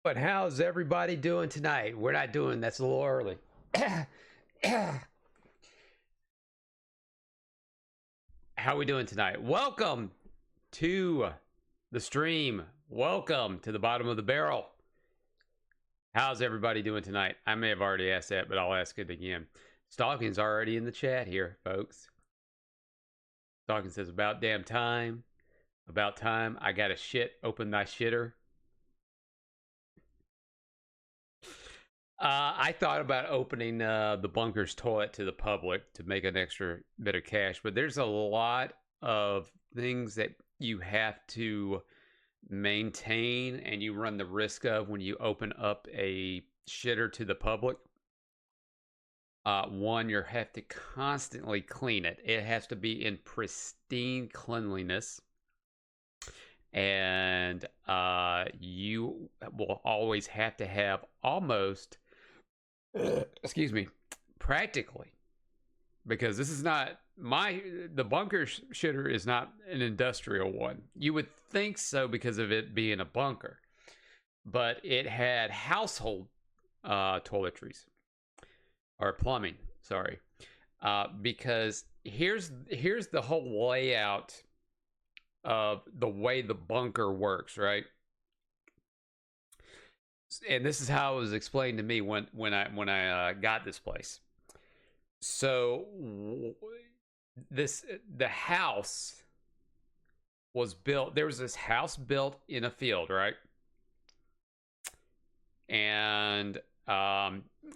But how's everybody doing tonight? We're not doing that's a little early. How are we doing tonight? Welcome to the stream. Welcome to the bottom of the barrel. How's everybody doing tonight? I may have already asked that, but I'll ask it again. Stalking's already in the chat here, folks. Stalking says, about damn time. About time. I got a shit. Open thy shitter. I thought about opening the bunker's toilet to the public to make an extra bit of cash, but there's a lot of things that you have to maintain and you run the risk of when you open up a shitter to the public. One, you have to constantly clean it. It has to be in pristine cleanliness. And you will always have to have almost excuse me, practically, because this is not the bunker shitter is not an industrial one. You would think so because of it being a bunker, but it had household toiletries or plumbing, sorry, because here's the whole layout of the way the bunker works, right? And this is how it was explained to me when I got this place. So the house was built. There was this house built in a field, right? And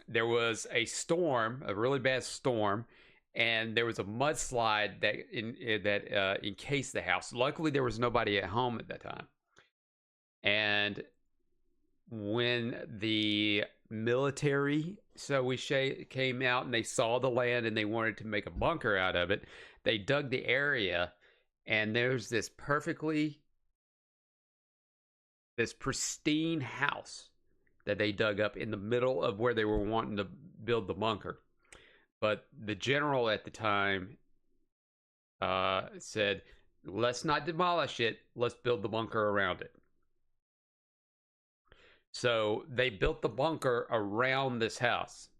there was a storm, a really bad storm, and there was a mudslide that encased the house. Luckily, there was nobody at home at that time. And when the military, came out and they saw the land and they wanted to make a bunker out of it, they dug the area, and there's this pristine house that they dug up in the middle of where they were wanting to build the bunker. But the general at the time said, let's not demolish it, let's build the bunker around it. So they built the bunker around this house,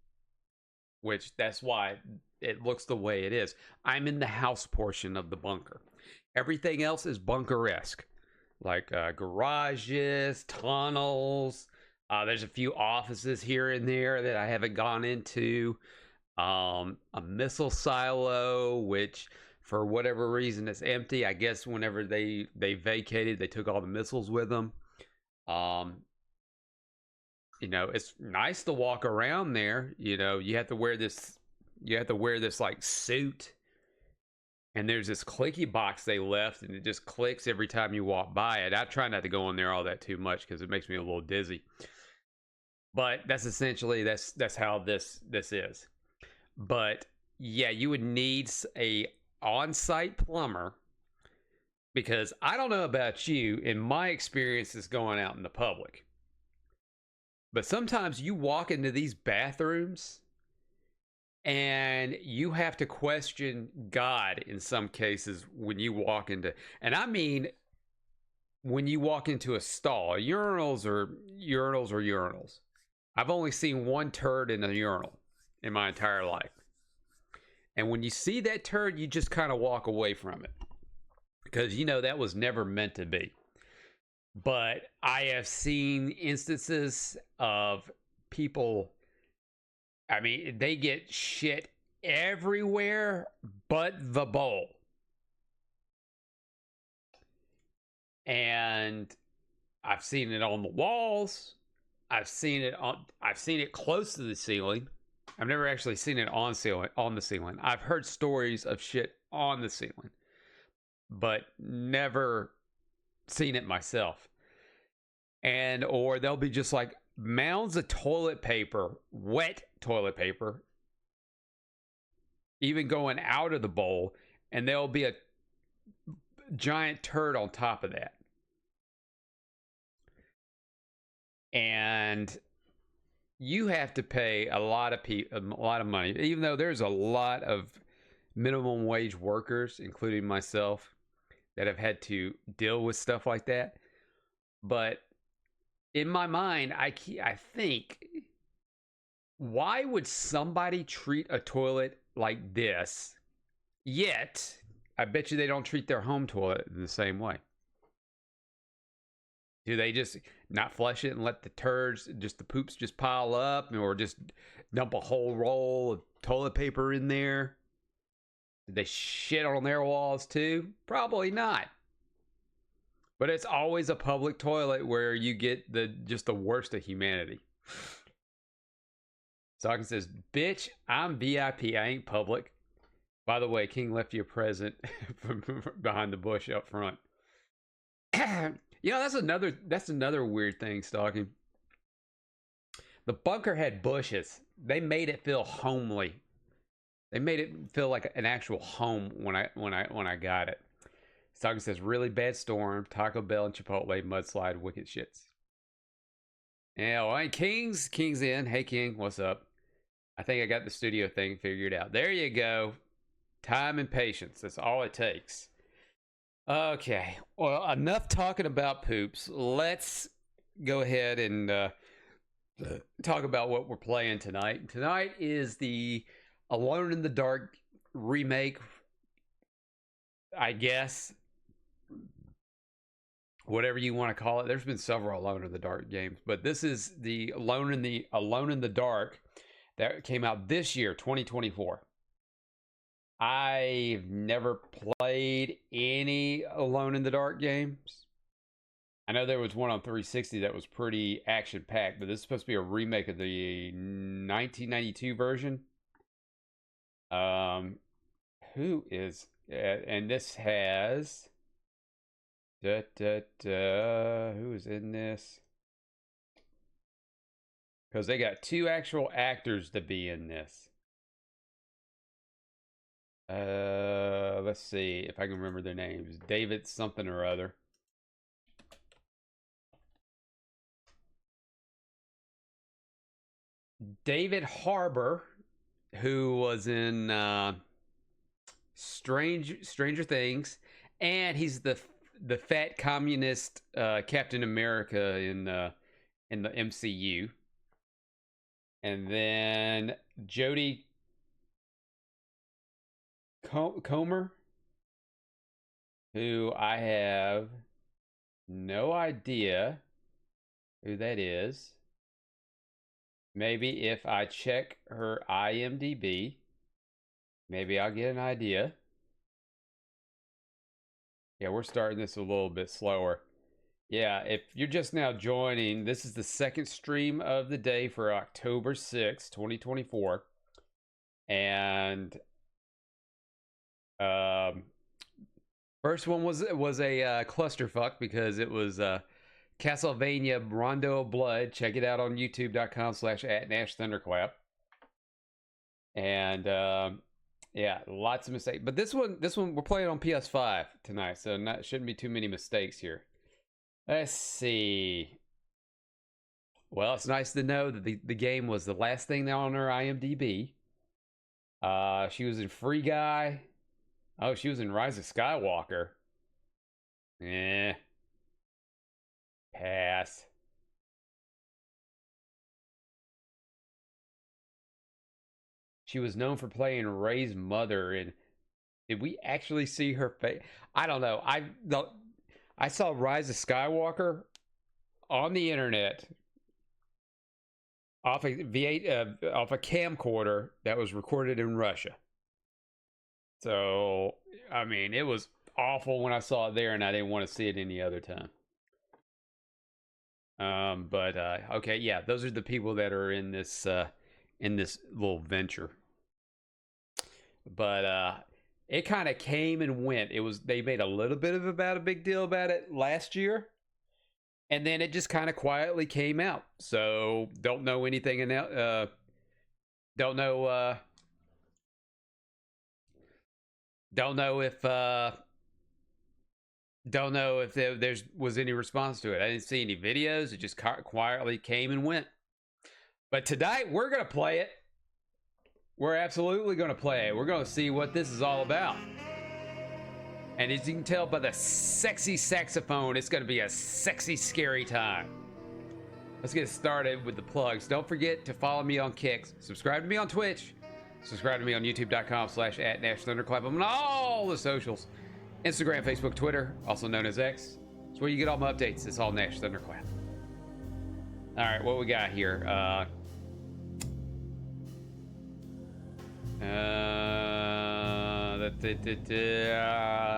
which that's why it looks the way it is. I'm in the house portion of the bunker. Everything else is bunker-esque, like garages, tunnels. There's a few offices here and there that I haven't gone into. A missile silo, which for whatever reason is empty. I guess whenever they vacated, they took all the missiles with them. You know, it's nice to walk around there. You know, you have to wear this like suit, and there's this clicky box they left, and it just clicks every time you walk by it. I try not to go in there all that too much because it makes me a little dizzy. But that's essentially that's how this is. But yeah, you would need a on-site plumber, because I don't know about you, in my experience is going out in the public, but sometimes you walk into these bathrooms and you have to question God in some cases when you walk into, and I mean, when you walk into a stall, urinals or urinals. I've only seen one turd in a urinal in my entire life. And when you see that turd, you just kind of walk away from it, because you know that was never meant to be. But I have seen instances of people, I mean, they get shit everywhere but the bowl. And I've seen it on the walls. I've seen it close to the ceiling. I've never actually seen it on the ceiling. I've heard stories of shit on the ceiling, but never seen it myself. And or they'll be just like mounds of toilet paper, wet toilet paper, even going out of the bowl, and there'll be a giant turd on top of that. And you have to pay a lot of money, even though there's a lot of minimum wage workers, including myself, that have had to deal with stuff like that. But in my mind, I think, why would somebody treat a toilet like this? Yet, I bet you they don't treat their home toilet the same way. Do they just not flush it and let the turds, just the poops, just pile up, or just dump a whole roll of toilet paper in there? Did they shit on their walls too? Probably not. But it's always a public toilet where you get just the worst of humanity. Sawkins says, "Bitch, I'm VIP. I ain't public." By the way, King left you a present from behind the bush up front. You know, that's another weird thing, Stalking. The bunker had bushes. They made it feel homely. They made it feel like an actual home when I got it. Stalking says, "Really bad storm. Taco Bell and Chipotle mudslide. Wicked shits." Yeah, all right, King's in. Hey, King, what's up? I think I got the studio thing figured out. There you go. Time and patience. That's all it takes. Okay. Well, enough talking about poops. Let's go ahead and talk about what we're playing tonight. Tonight is the Alone in the Dark remake, I guess. Whatever you want to call it. There's been several Alone in the Dark games, but this is the Alone in the Dark that came out this year, 2024. I've never played any Alone in the Dark games. I know there was one on 360 that was pretty action-packed, but this is supposed to be a remake of the 1992 version. Who is... and this has... who is in this? Because they got 2 actual actors to be in this. Let's see if I can remember their names. David something or other. David Harbour, who was in Stranger Things, and he's the fat communist Captain America in the MCU. And then Jodie Comer, who I have no idea who that is. Maybe if I check her IMDb, maybe I'll get an idea. Yeah, we're starting this a little bit slower. Yeah, if you're just now joining, this is the second stream of the day for October 6th, 2024. And first one was a clusterfuck because it was Castlevania Rondo of Blood. Check it out on youtube.com/@NashThunderclap. And yeah, lots of mistakes. But this one we're playing on PS5 tonight, so shouldn't be too many mistakes here. Let's see. Well, it's nice to know that the game was the last thing on her IMDb. She was in Free Guy. Oh, she was in Rise of Skywalker. Pass. She was known for playing Rey's mother in... Did we actually see her face? I don't know. I saw Rise of Skywalker on the internet off a camcorder that was recorded in Russia. So, I mean, it was awful when I saw it there, and I didn't want to see it any other time. But okay, yeah, those are the people that are in this little venture. But it kind of came and went. They made a little bit of a big deal about it last year, and then it just kind of quietly came out. So don't know anything else. Don't know if there was any response to it. I didn't see any videos. It just quietly came and went. But tonight we're gonna play it. We're absolutely gonna play it. We're gonna see what this is all about. And as you can tell by the sexy saxophone, it's gonna be a sexy, scary time. let's get started with the plugs. Don't forget to follow me on Kicks. Subscribe to me on Twitch. Subscribe to me on youtube.com/@NashThunderclap. I'm on all the socials. Instagram, Facebook, Twitter, also known as X. It's where you get all my updates. It's all Nash Thunderclap. All right, what we got here?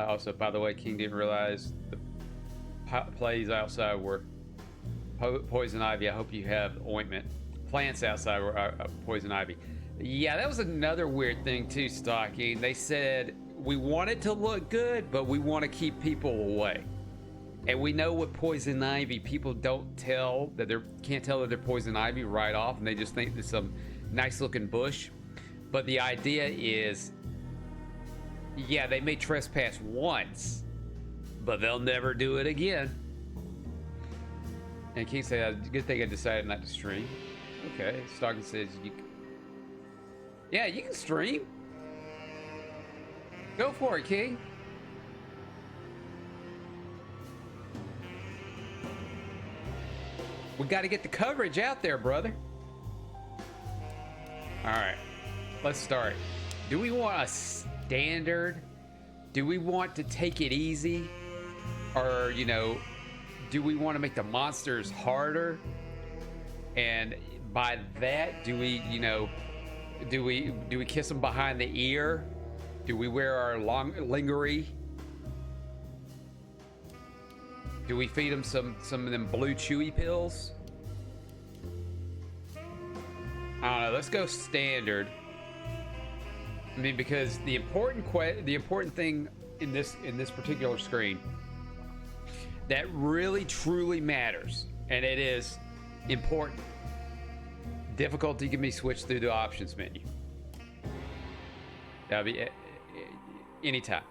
Also, by the way, King didn't realize the plays outside were poison ivy. I hope you have ointment. Plants outside were poison ivy. Yeah, that was another weird thing too, Stocking. They said we want it to look good, but we want to keep people away. And we know with poison ivy, people can't tell that they're poison ivy right off, and they just think there's some nice looking bush. But the idea is, yeah, they may trespass once, but they'll never do it again. And King said, good thing I decided not to stream. Okay, Stocking says, yeah, you can stream. Go for it, King. We got to get the coverage out there, brother. All right, let's start. Do we want a standard? Do we want to take it easy? Or, you know, do we want to make the monsters harder? And by that, do we, you know, do we kiss them behind the ear? Do we wear our lingerie? Do we feed them some of them blue chewy pills? I don't know. Let's go standard. I mean, because the important thing in this particular screen that really truly matters, and it is important. Difficulty can be switched through the options menu. That'll be anytime.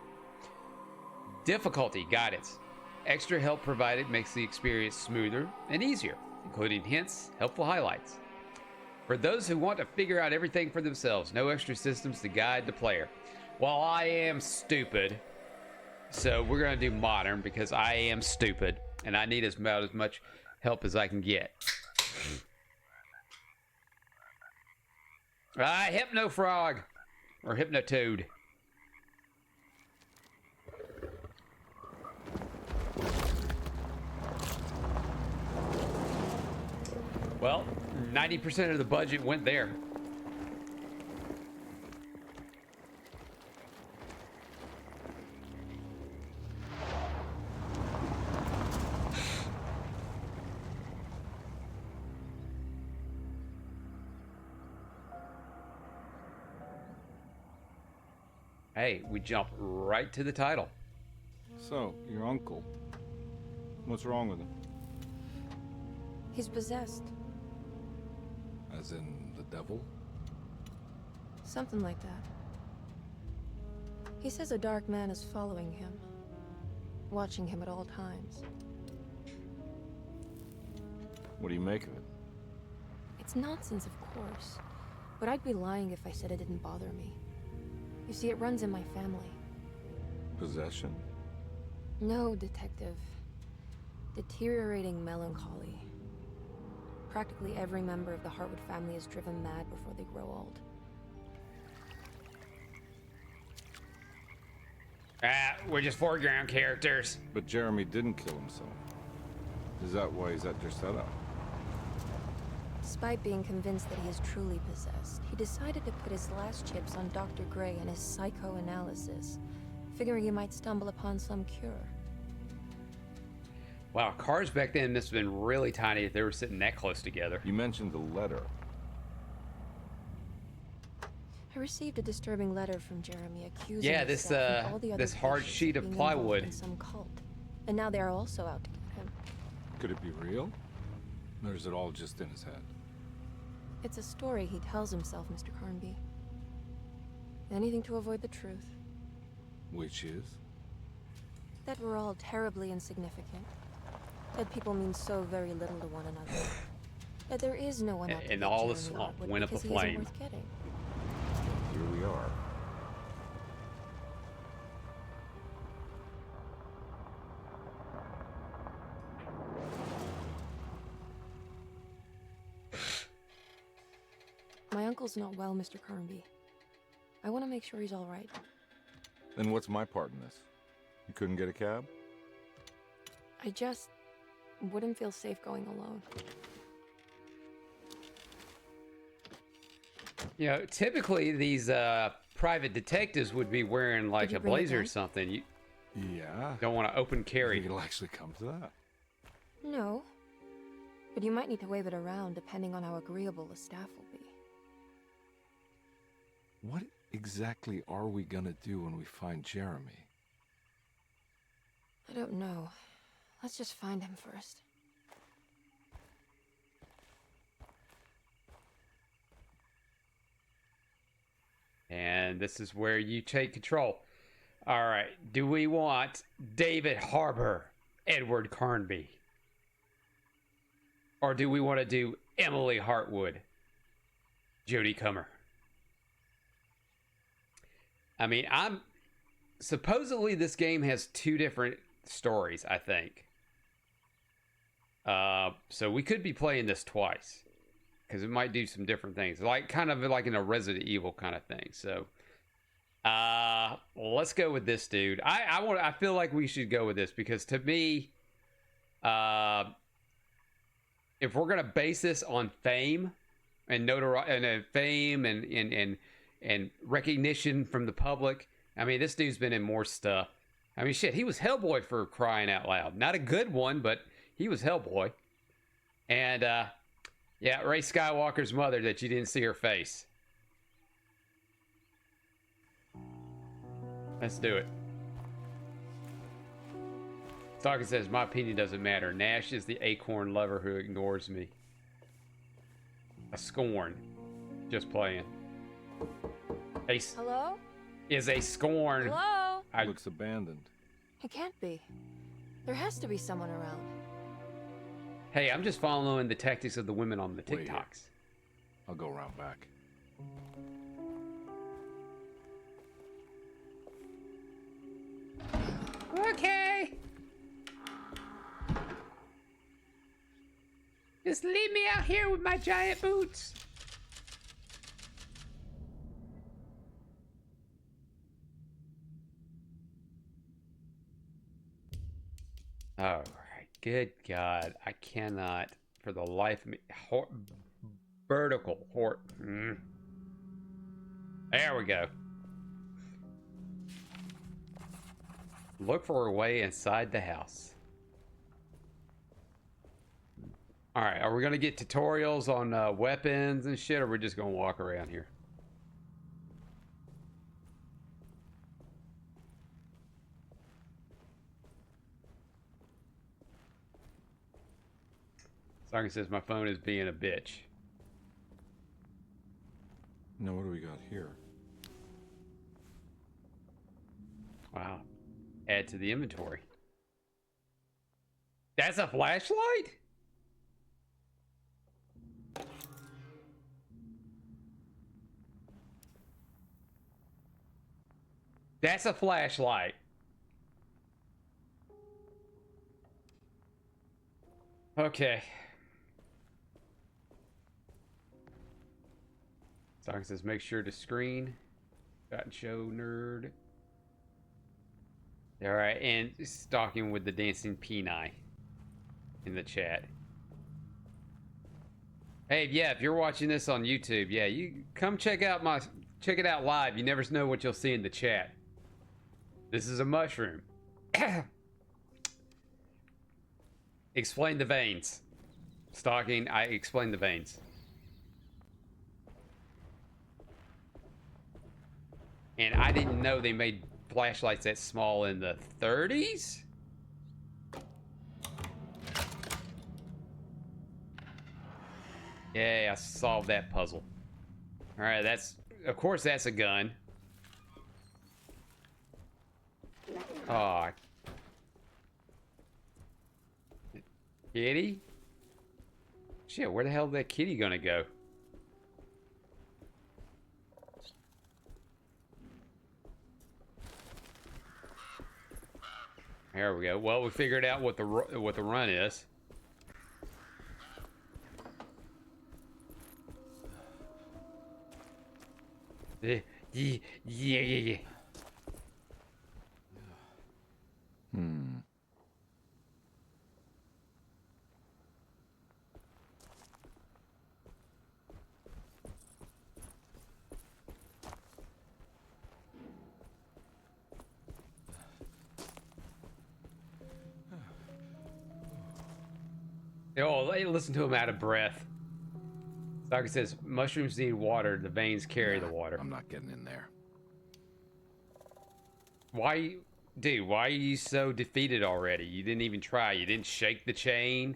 Difficulty guidance. Extra help provided makes the experience smoother and easier, including hints, helpful highlights. For those who want to figure out everything for themselves, no extra systems to guide the player. Well, I am stupid, so we're going to do modern because I am stupid and I need about as much help as I can get. Hypno Frog or Hypno Toad. Well, 90% of the budget went there. Hey, we jump right to the title. So, your uncle. What's wrong with him? He's possessed. As in the devil? Something like that. He says a dark man is following him, watching him at all times. What do you make of it? It's nonsense, of course, but I'd be lying if I said it didn't bother me. You see, it runs in my family. Possession? No, Detective. Deteriorating melancholy. Practically every member of the Hartwood family is driven mad before they grow old. We're just foreground characters. But Jeremy didn't kill himself. Is that why he's at your setup? Despite being convinced that he is truly possessed, he decided to put his last chips on Dr. Gray and his psychoanalysis, figuring he might stumble upon some cure. Wow, cars back then must have been really tiny if they were sitting that close together. You mentioned the letter. I received a disturbing letter from Jeremy accusing this himself and all the other this hard patients sheet of being involved plywood. in some cult, and now they are also out to get him. Could it be real? Or is it all just in his head? It's a story he tells himself, Mr. Carnby. Anything to avoid the truth. Which is? That we're all terribly insignificant. That people mean so very little to one another. That there is no one out to And get all the Jeremy swamp Hartwood went up because he aflame. isn't worth getting. Here we are. My uncle's not well, Mr. Carnby. I want to make sure he's all right. Then what's my part in this? You couldn't get a cab? I just wouldn't feel safe going alone. You know, typically these private detectives would be wearing like you a bring a blazer or gun? something. You Yeah. don't want to open I carry. think it'll actually come to that. No. But you might need to wave it around depending on how agreeable the staff will be. What exactly are we gonna do when we find Jeremy? I don't know. Let's just find him first. And this is where you take control. All right. Do we want David Harbour, Edward Carnby? Or do we want to do Emily Hartwood, Jodie Comer? I mean, supposedly this game has 2 different stories, I think. So we could be playing this twice, because it might do some different things, like kind of like in a Resident Evil kind of thing. So let's go with this dude. I feel like we should go with this, because to me, if we're gonna base this on fame and notoriety and fame and recognition from the public, I mean, this dude's been in more stuff. I mean, shit, he was Hellboy, for crying out loud. Not a good one, but he was Hellboy. And yeah, Rey Skywalker's mother that you didn't see her face. Let's do it. Stalker says, my opinion doesn't matter. Nash is the acorn lover who ignores me. A scorn. Just playing. Hello? Is a scorn. Hello? Looks abandoned. It can't be. There has to be someone around. Hey, I'm just following the tactics of the women on the Wait. TikToks. I'll go around back. Okay. Just leave me out here with my giant boots. All right. Good God. I cannot, for the life of me. Vertical. There we go. Look for a way inside the house. All right. Are we going to get tutorials on weapons and shit, or are we just going to walk around here? Socket says my phone is being a bitch. Now what do we got here? Wow. Add to the inventory. That's a flashlight? That's a flashlight. Okay. Stalker says make sure to screen. Got show nerd. Alright, and stalking with the dancing peni in the chat. Hey, yeah, if you're watching this on YouTube, yeah, you come check it out live. You never know what you'll see in the chat. This is a mushroom. Explain the veins. Stalking, I explain the veins. And I didn't know they made flashlights that small in the 30s? Yeah, I solved that puzzle. Alright, of course that's a gun. Aw. Kitty? Shit, where the hell is that kitty gonna go? There we go. Well, we figured out what the run is. Yeah, yeah, yeah, yeah. Hmm. Oh, listen to him out of breath. Doctor says mushrooms need water. The veins carry the Nah, water. I'm not getting in there. Why, dude? Why are you so defeated already? You didn't even try. You didn't shake the chain.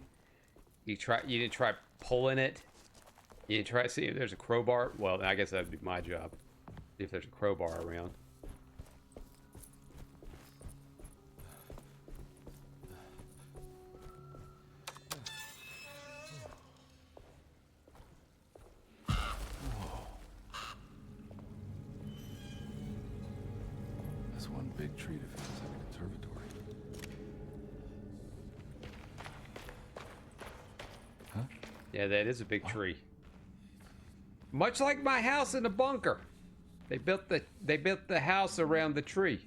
You try. You didn't try pulling it. You didn't try to see if there's a crowbar. Well, I guess that'd be my job. See if there's a crowbar around. That's one big tree that feels like a conservatory. Huh? Yeah, that is a big tree. Much like my house in the bunker. They built the house around the tree.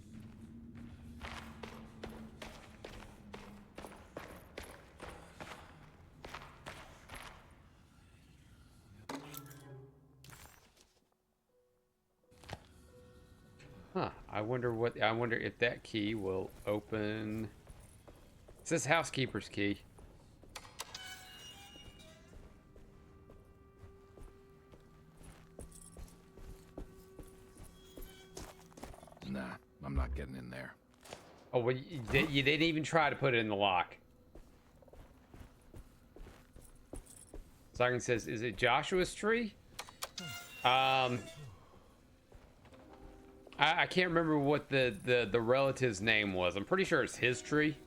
Huh. I wonder if that key will open. It says housekeeper's key. Nah, I'm not getting in there. Oh, well, you didn't even try to put it in the lock. Siren says, is it Joshua's tree? I can't remember what the relative's name was. I'm pretty sure it's his tree.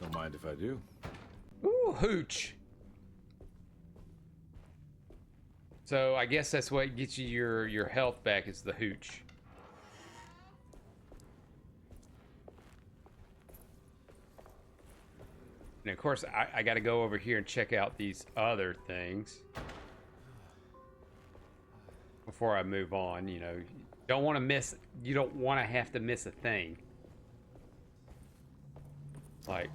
Don't mind if I do. Ooh, hooch. So I guess that's what gets you your health back is the hooch. And of course, I got to go over here and check out these other things before I move on. You know, don't want to miss. You don't want to have to miss a thing. Like.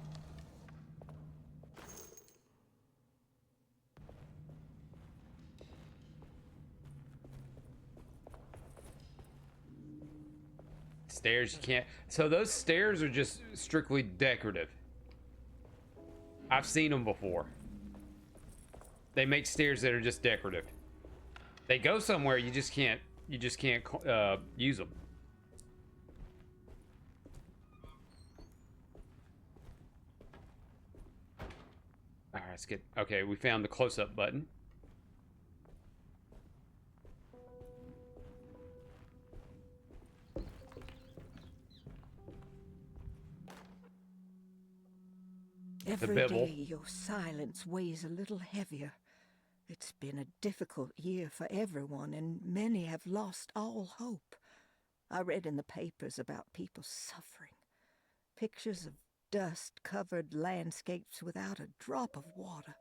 Stairs you can't. So those stairs are just strictly decorative. I've seen them before. They make stairs that are just decorative. They go somewhere, you just can't use them. All right, let's get. Okay, we found the close-up button. Every bibble. day your silence weighs a little heavier. It's been a difficult year for everyone, and many have lost all hope. I read in the papers about people suffering. Pictures of dust-covered landscapes without a drop of water.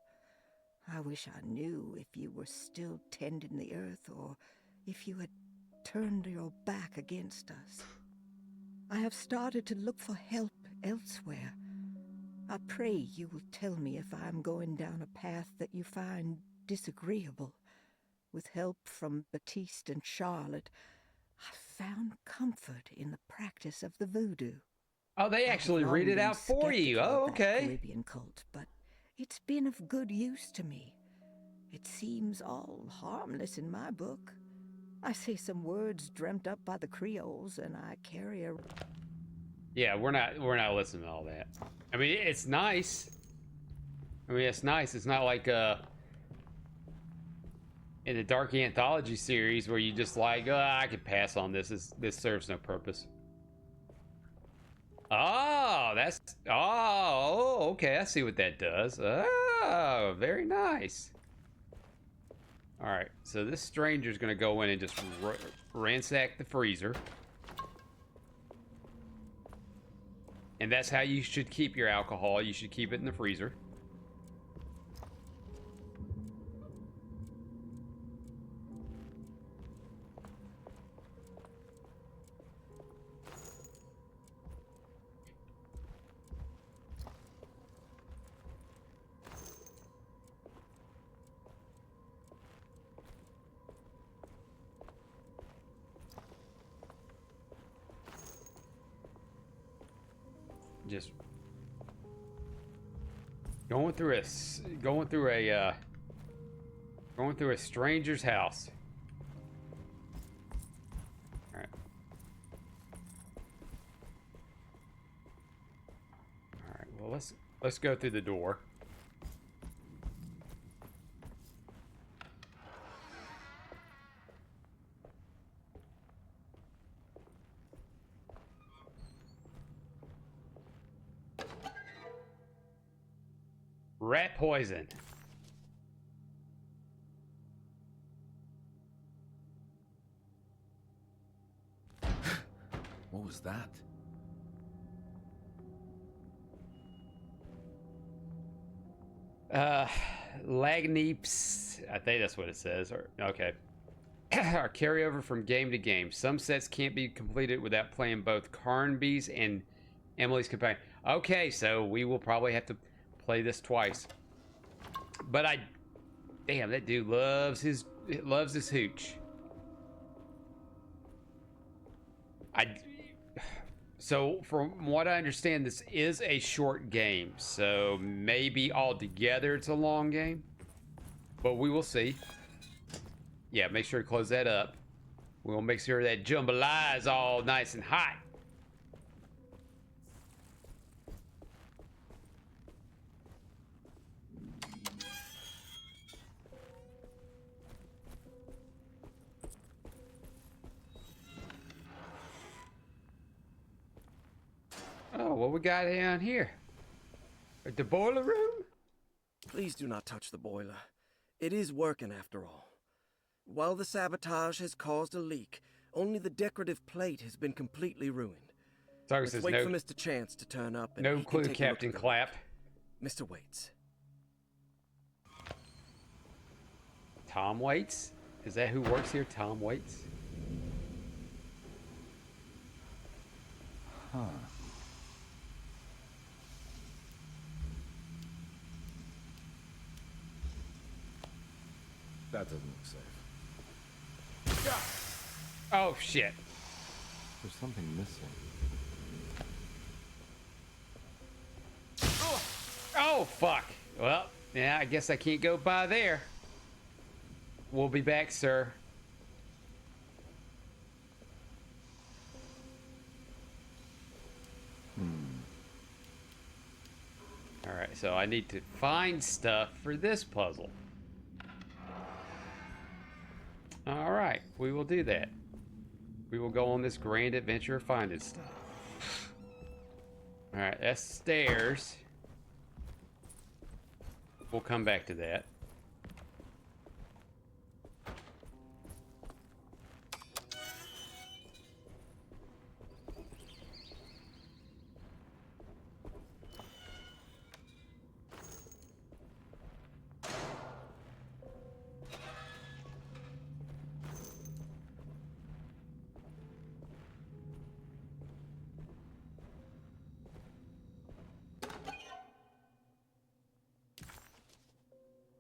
I wish I knew if you were still tending the earth or if you had turned your back against us. I have started to look for help elsewhere. I pray you will tell me if I am going down a path that you find disagreeable. With help from Baptiste and Charlotte, I found comfort in the practice of the voodoo. Oh, they actually read it out for you. Oh, okay. Caribbean cult, but it's been of good use to me. It seems all harmless in my book. I say some words dreamt up by the Creoles, and I carry a... Yeah, we're not listening to all that. I mean, it's nice. I mean, it's nice. It's not like in the Dark Anthology series where you just like, oh, I could pass on this. This serves no purpose. Oh, that's okay. I see what that does. Oh, very nice. All right, so this stranger's gonna go in and just ransack the freezer. And that's how you should keep your alcohol. You should keep it in the freezer. Just going through a stranger's house. All right. All right. Well, let's go through the door. Rat poison. What was that? Lagneeps. I think that's what it says. Or okay. Our carryover from game to game. Some sets can't be completed without playing both Carnby's and Emily's companion. Okay, so we will probably have to play this twice. But damn, that dude loves his hooch. So from what I understand, this is a short game, so maybe altogether it's a long game, but we will see. Yeah, make sure to close that up. We'll make sure that jambalaya is all nice and hot. Oh, what we got down here? At the boiler room? Please do not touch the boiler. It is working after all. While the sabotage has caused a leak, only the decorative plate has been completely ruined. Let's Let's wait for Mr. Chance to turn up and no he clue, can take Captain a look at Clap. Mr. Waits. Tom Waits? Is that who works here? Tom Waits? Huh. That doesn't look safe. Oh, shit. There's something missing. Oh, fuck. Well, yeah, I guess I can't go by there. We'll be back, sir. Alright, so I need to find stuff for this puzzle. Alright, we will do that. We will go on this grand adventure of finding stuff. Alright, that's stairs. We'll come back to that.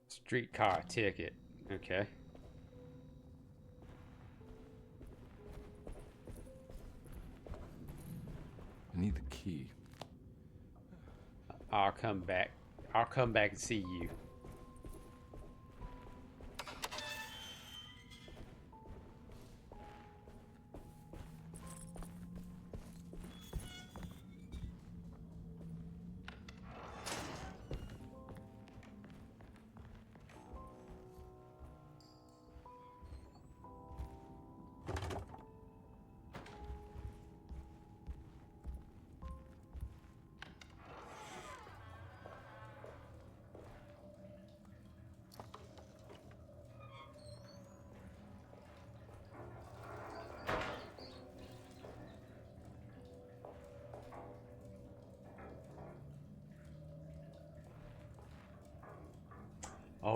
Streetcar ticket. Okay. I need the key. I'll come back. I'll come back and see you.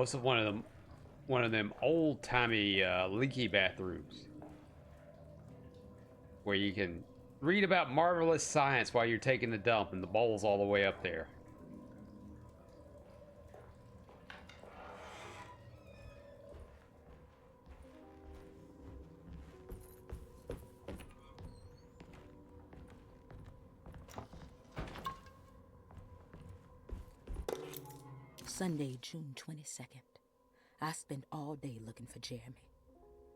it's one of them old-timey leaky bathrooms where you can read about marvelous science while you're taking the dump, and the bowl's all the way up there. Sunday, June 22nd. I spent all day looking for Jeremy.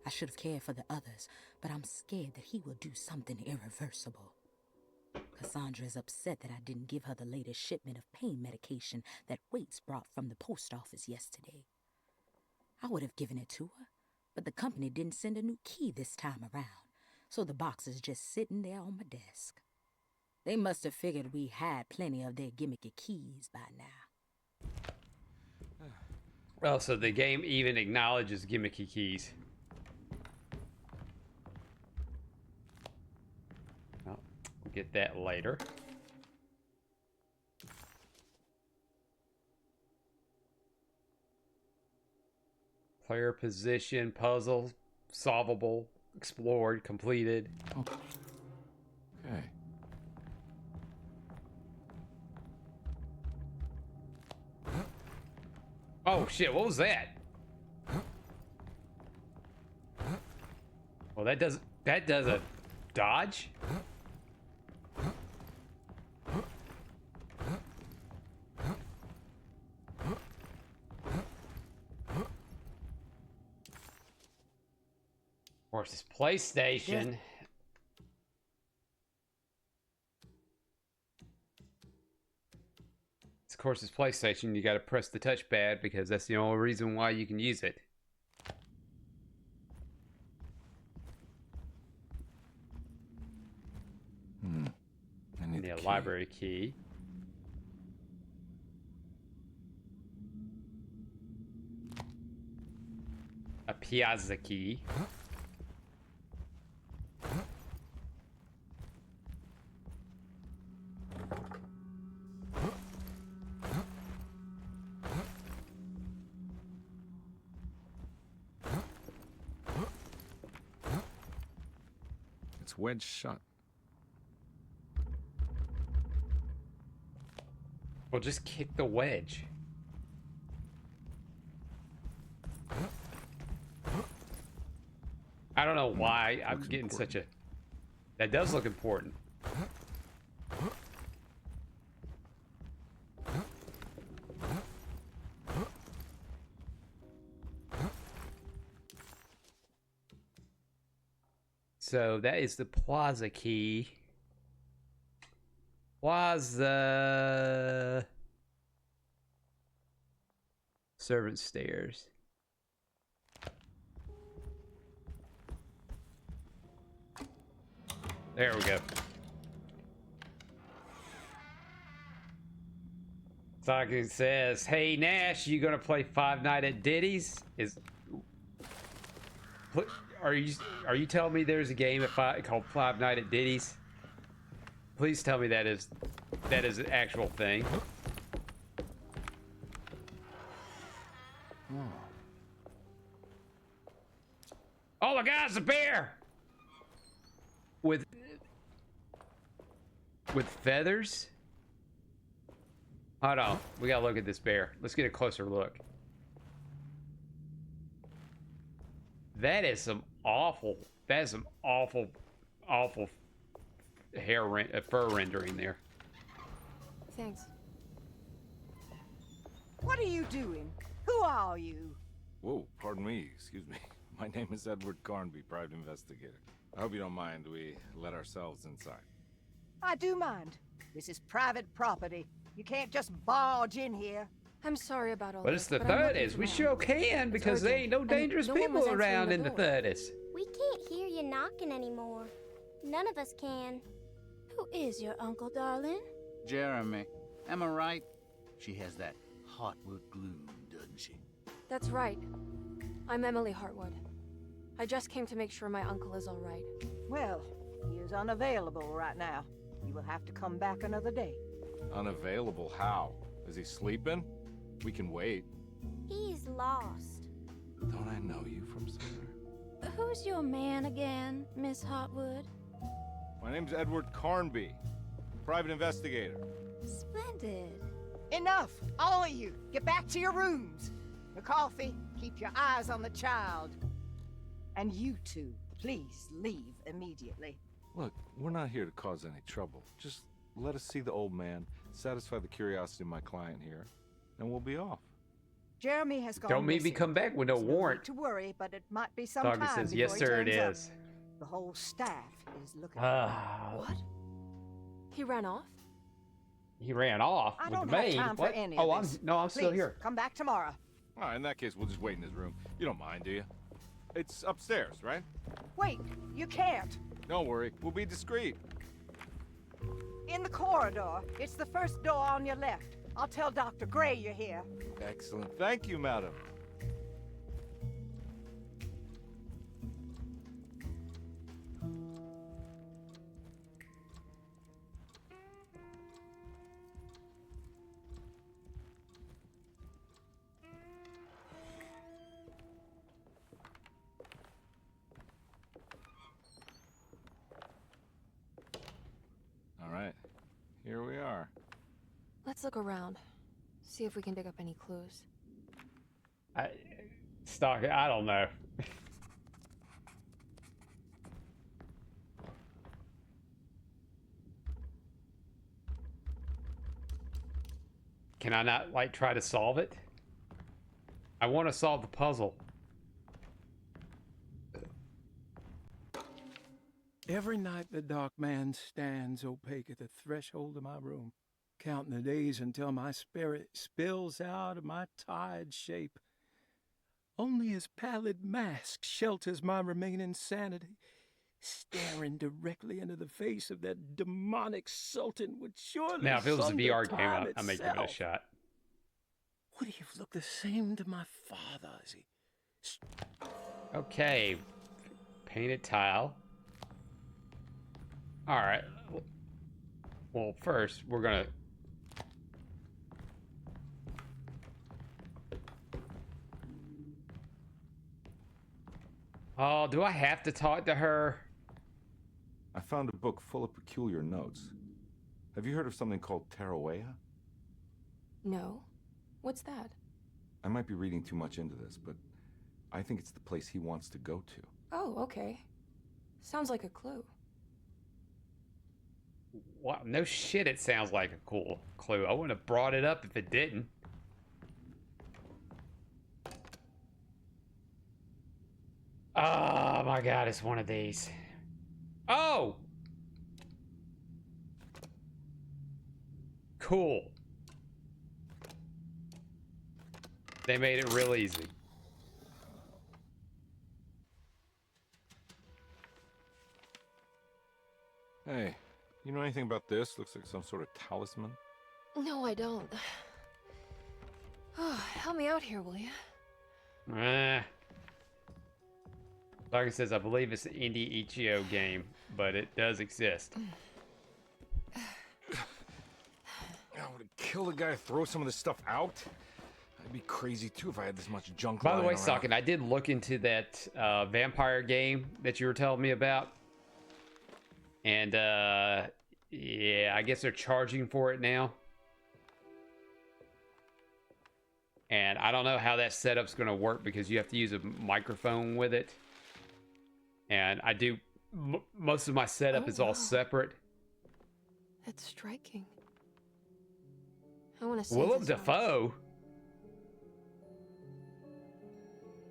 I should have cared for the others, but I'm scared that he will do something irreversible. Cassandra is upset that I didn't give her the latest shipment of pain medication that Waits brought from the post office yesterday. I would have given it to her, but the company didn't send a new key this time around, so the box is just sitting there on my desk. They must have figured we had plenty of their gimmicky keys by now. Well, so the game even acknowledges gimmicky keys. Well, we'll get that later. Player position, puzzle, solvable, explored, completed. Okay. Oh shit, what was that? Well, that does a dodge? Of course, it's PlayStation. Of course, it's PlayStation. You got to press the touchpad because that's the only reason why you can use it. I need Yeah, the key. library key. A Piazza key. It's wedged shut. Well, just kick the wedge. I don't know why I'm Looks getting important. such a... That does look important. So that is the plaza key. Plaza... Servant stairs. There we go. Talking says, "Hey Nash, you gonna play Five Nights at Diddy's?" Are you telling me there's a game called Five Nights at Diddy's? Please tell me that is an actual thing. Oh my God, it's a bear with feathers. Hold on, we gotta look at this bear. Let's get a closer look. That is some awful. That is some awful fur rendering there. Thanks. What are you doing? Who are you? Whoa, pardon me, excuse me. My name is Edward Carnby, private investigator. I hope you don't mind we let ourselves inside. I do mind. This is private property. You can't just barge in here. I'm sorry about all But this. it's the but I'm looking 30s. for We my sure uncle. can because there urgent, ain't no and dangerous no one was people answering around the in the door. 30s. We can't hear you knocking anymore. None of us can. Who is your uncle, darling? Jeremy. Am I right? She has that Heartwood gloom, doesn't she? That's right. I'm Emily Hartwood. I just came to make sure my uncle is all right. Well, he is unavailable right now. You will have to come back another day. Unavailable how? Is he sleeping? We can wait. He's lost. Don't I know you from somewhere? Who's your man again, Miss Hotwood? My name's Edward Carnby, private investigator. Splendid. Enough! All of you! Get back to your rooms! McCarthy, keep your eyes on the child. And you two, please leave immediately. Look, we're not here to cause any trouble. Just let us see the old man, satisfy the curiosity of my client here, and we'll be off. Jeremy has gone Don't make me missing. come back with no There's warrant. need to worry, but it might be some Doggy time says, before yes, he sir, it turns is. up. The whole staff is looking. What? He ran off? He ran off I with don't the have maid. time for What? any Oh, of this. I'm still Please, here. Come back tomorrow. All right, in that case, we'll just wait in his room. You don't mind, do you? It's upstairs, right? Wait, you can't. Don't worry, we'll be discreet. In the corridor. It's the first door on your left. I'll tell Dr. Gray you're here. Excellent. Thank you, madam. All right, here we are. Let's look around. See if we can dig up any clues. Stalker, I don't know. Can I not, like, try to solve it? I want to solve the puzzle. Every night the dark man stands opaque at the threshold of my room, counting the days until my spirit spills out of my tired shape. Only his pallid mask shelters my remaining sanity. Staring directly into the face of that demonic sultan would surely Now, if it was a sunder VR game, time I may give it a itself. shot. Would he have looked the same to my father as he... Okay. Painted tile. Alright. Well, first, we're gonna... Oh, do I have to talk to her? I found a book full of peculiar notes. Have you heard of something called Tarawea? No. What's that? I might be reading too much into this, but I think it's the place he wants to go to. Oh, okay. Sounds like a clue. Wow, no shit, it sounds like a cool clue. I wouldn't have brought it up if it didn't. Oh my god, it's one of these. Oh! Cool. They made it real easy. Hey, you know anything about this? Looks like some sort of talisman. No, I don't. Oh, help me out here, will you? Like it says, I believe it's an indie Ichio game, but it does exist. I would kill the guy, throw some of this stuff out. I'd be crazy too if I had this much junk. By the way, lying around. Socket, I did look into that vampire game that you were telling me about. And, yeah, I guess they're charging for it now. And I don't know how that setup's going to work because you have to use a microphone with it. And I do, most of my setup is all separate. That's striking. I want to see Willem Dafoe.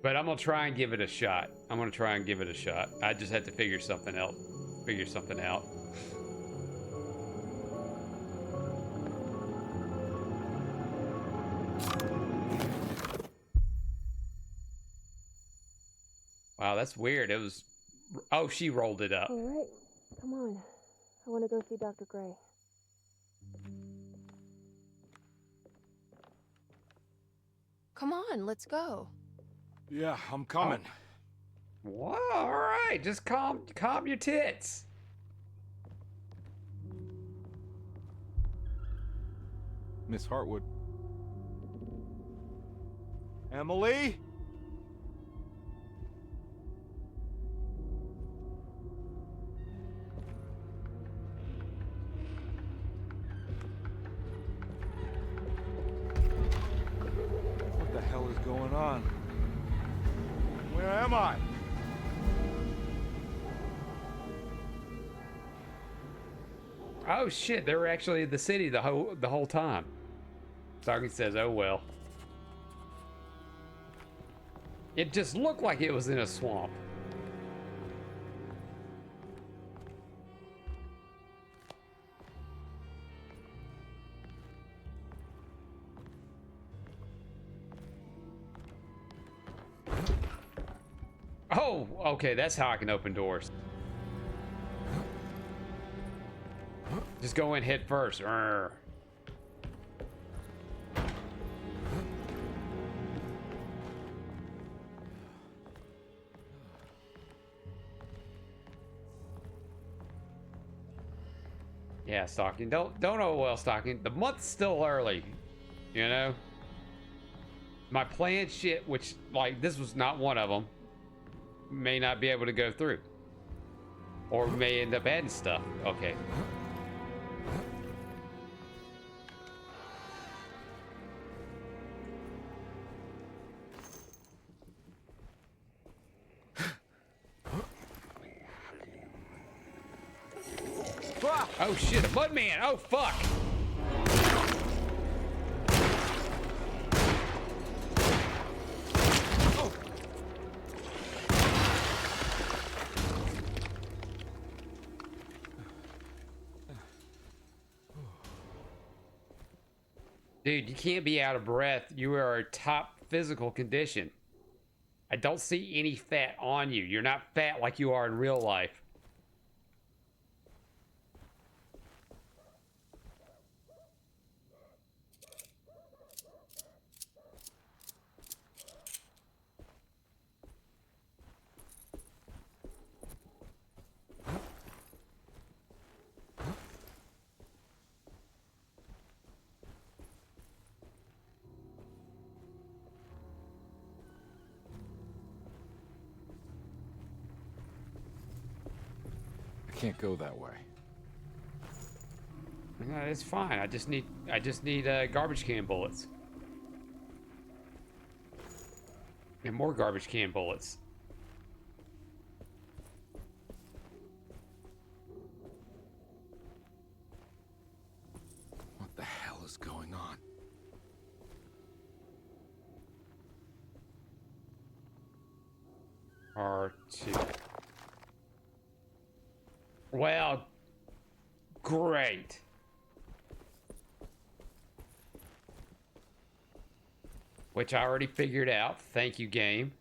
But I'm going to try and give it a shot. I just had to figure something out. Wow, that's weird. It was... Oh, she rolled it up. All right, come on. I want to go see Dr. Gray. Come on, let's go. Yeah, I'm coming. Whoa, all right. Just calm your tits. Miss Hartwood. Emily? What the hell is going on? Where am I? Oh shit, they were actually in the city the whole time. Starkey says, "Oh well." It just looked like it was in a swamp. Oh, okay, that's how I can open doors. Just go in head first. Urgh. Yeah, Stocking. Don't oh well, Stocking. The month's still early, you know. My planned shit, which like this was not one of them, may not be able to go through, or may end up adding stuff. Okay. Oh shit, a mud man! Oh fuck! Oh. Dude, you can't be out of breath. You are top physical condition. I don't see any fat on you. You're not fat like you are in real life. I can't go that way. No, it's fine. I just need garbage can bullets. And more garbage can bullets. What the hell is going on? R2. Well, great. Which I already figured out. Thank you, game.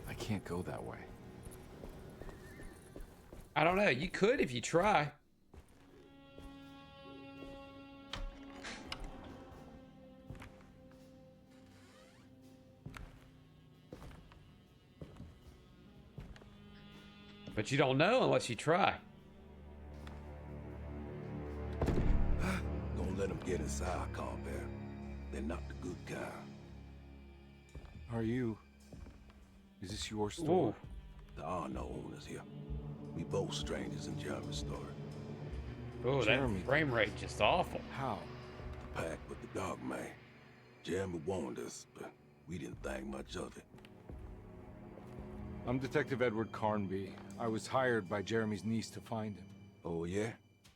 I can't go that way. I don't know. You could if you try. But you don't know unless you try. Don't let them get inside, combat. They're not the good kind. Are you? Is this your store? Ooh. There are no owners here. We both strangers in Jeremy's story. Oh, that Jeremy. frame rate just awful. How? The pact with the dog man. Jeremy warned us, but we didn't think much of it. I'm Detective Edward Carnby. I was hired by Jeremy's niece to find him. Oh, yeah?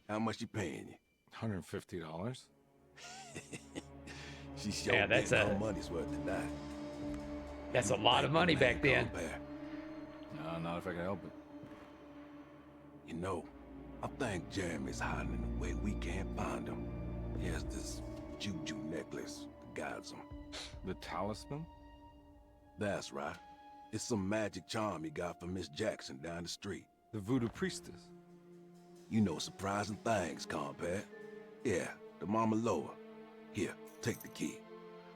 How much she paying you? $150. She sure Yeah, that's getting a- her money's worth tonight. That's a lot of money back then. No, not if I can help it. You know, I think Jeremy's hiding in a way we can't find him. He has this juju necklace that guides him. The talisman? That's right. It's some magic charm he got from Miss Jackson down the street. The voodoo priestess? You know surprising things, combat. Yeah, the Mama Loa. Here, take the key.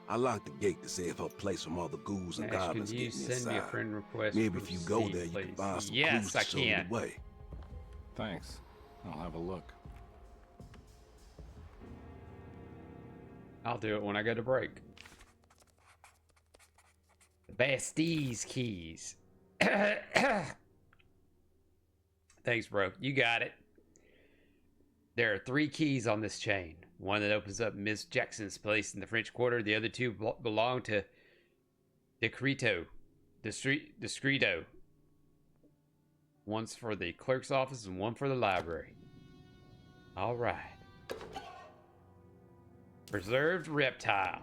I locked the gate to save her place from all the ghouls and Nash, can goblins you getting send me a inside. friend request? Maybe if you go there, you please? can find some Yes, clues to I show me can. the way. Thanks. I'll have a look. I'll do it when I go to break. The Bastille's keys. Thanks, bro. You got it. There are 3 keys on this chain. One that opens up Miss Jackson's place in the French Quarter. The other 2 belong to Discreto. One's for the clerk's office and one for the library. All right. Preserved reptile.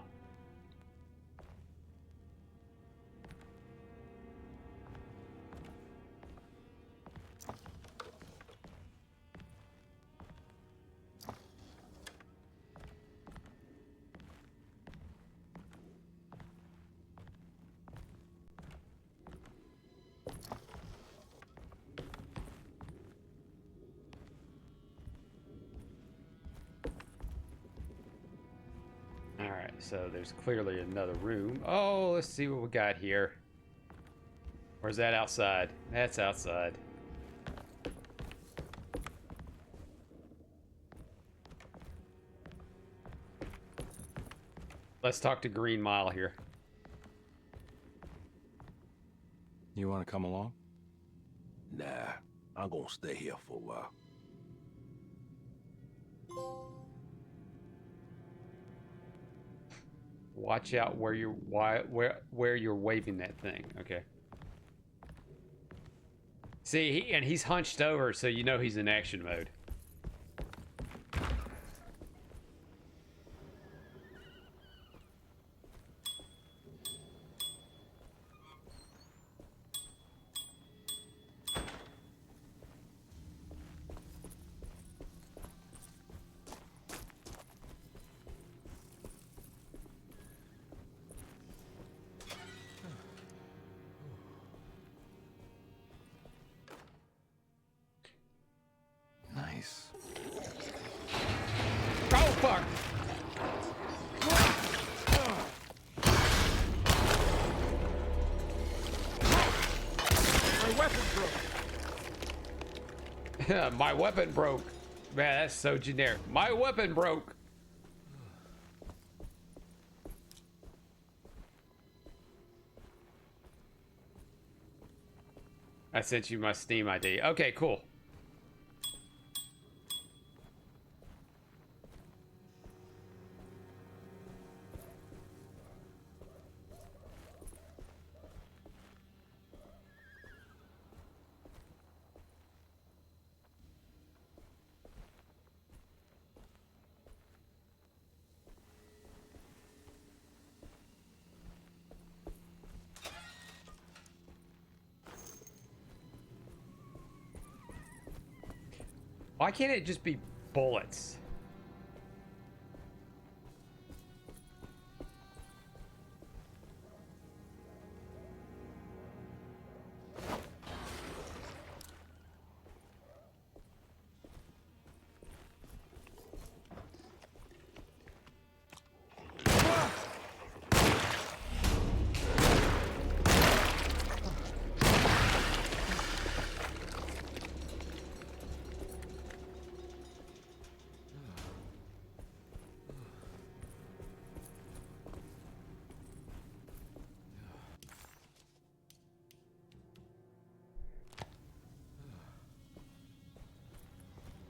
Alright, so there's clearly another room. Oh, let's see what we got here. Where's that outside? That's outside. Let's talk to Green Mile here. You want to come along? Nah, I'm gonna stay here for a while. Watch out where you're where you're waving that thing. Okay. See, and he's hunched over, so you know he's in action mode. Nice. Oh, fuck! My weapon broke. My weapon broke. Man, that's so generic. My weapon broke. I sent you my Steam ID. Okay, cool. Why can't it just be bullets?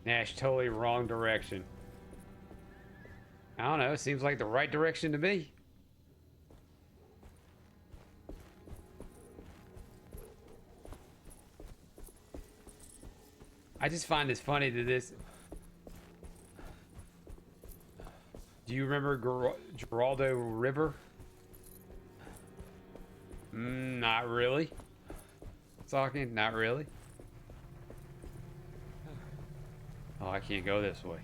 Nash, totally wrong direction. I don't know, it seems like the right direction to me. I just find this funny that this... Do you remember Geraldo River? Not really. Talking, not really. Oh, I can't go this way.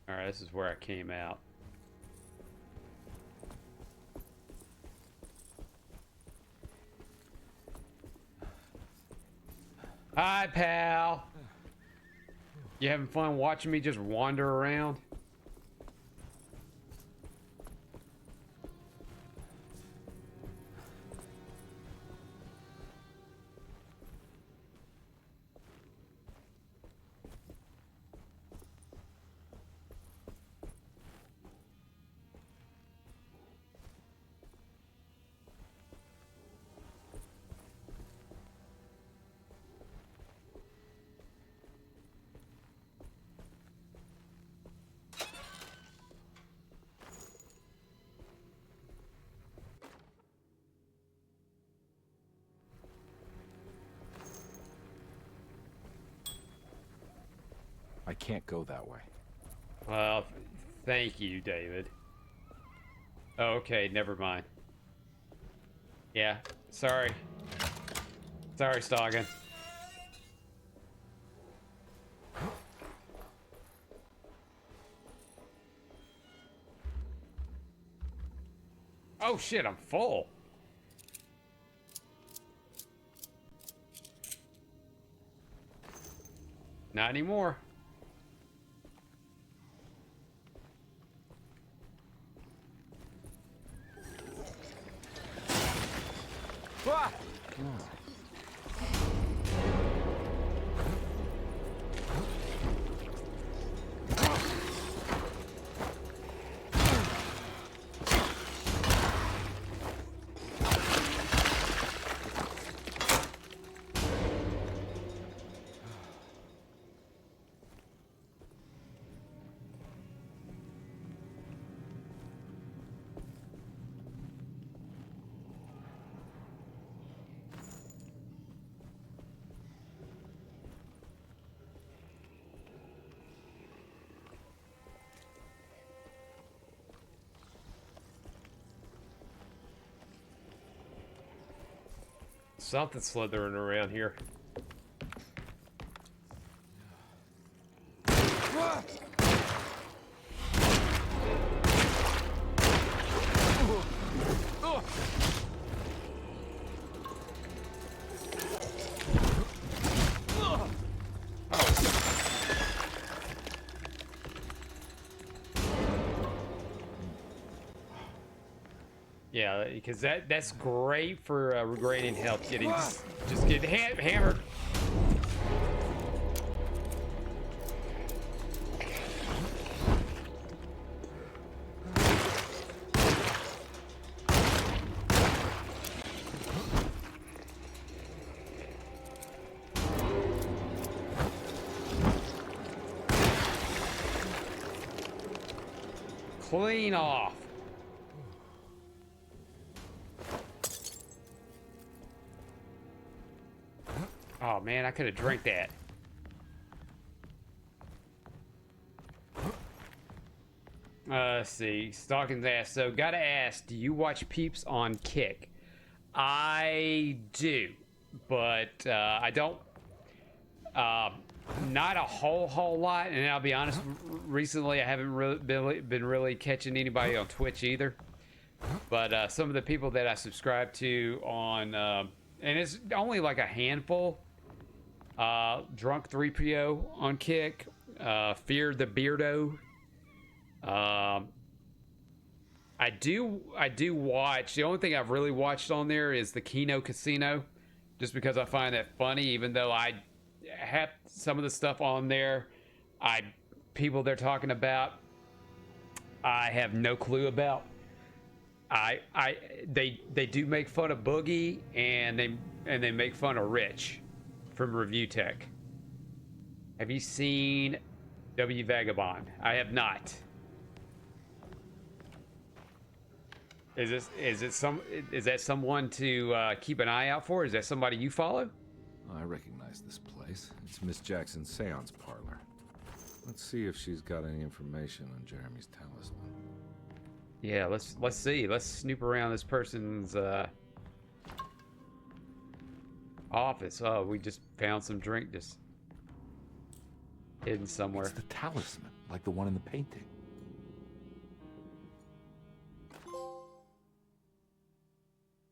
Alright, this is where I came out. Hi, pal. You having fun watching me just wander around? I can't go that way. Well, thank you, David. Oh, okay, never mind. Yeah, sorry. Sorry, Stoggin. Oh shit, I'm full. Not anymore. Ah! Something slithering around here. Yeah, because that's great for regaining health. Getting just get hammered. Clean off. Oh man, I could have drank that. Let's see. Stalking's ass. So, gotta ask, do you watch Peeps on Kick? I do, but I don't. Not a whole lot, and I'll be honest. Recently, I haven't been really catching anybody on Twitch either. But some of the people that I subscribe to on, and it's only like a handful. Drunk 3PO on Kick, Fear the Beardo. I do watch. The only thing I've really watched on there is the Kino Casino, just because I find that funny. Even though I have some of the stuff on there, people they're talking about, I have no clue about. They do make fun of Boogie, and they make fun of Rich from Review Tech. Have you seen W Vagabond? I have not. Is that someone to keep an eye out for? Is that somebody you follow? I recognize this place. It's Miss Jackson's seance parlor. Let's see if she's got any information on Jeremy's talisman. Yeah, let's see. Let's snoop around this person's office. Oh, we just found some drink just hidden somewhere. It's the talisman, like the one in the painting.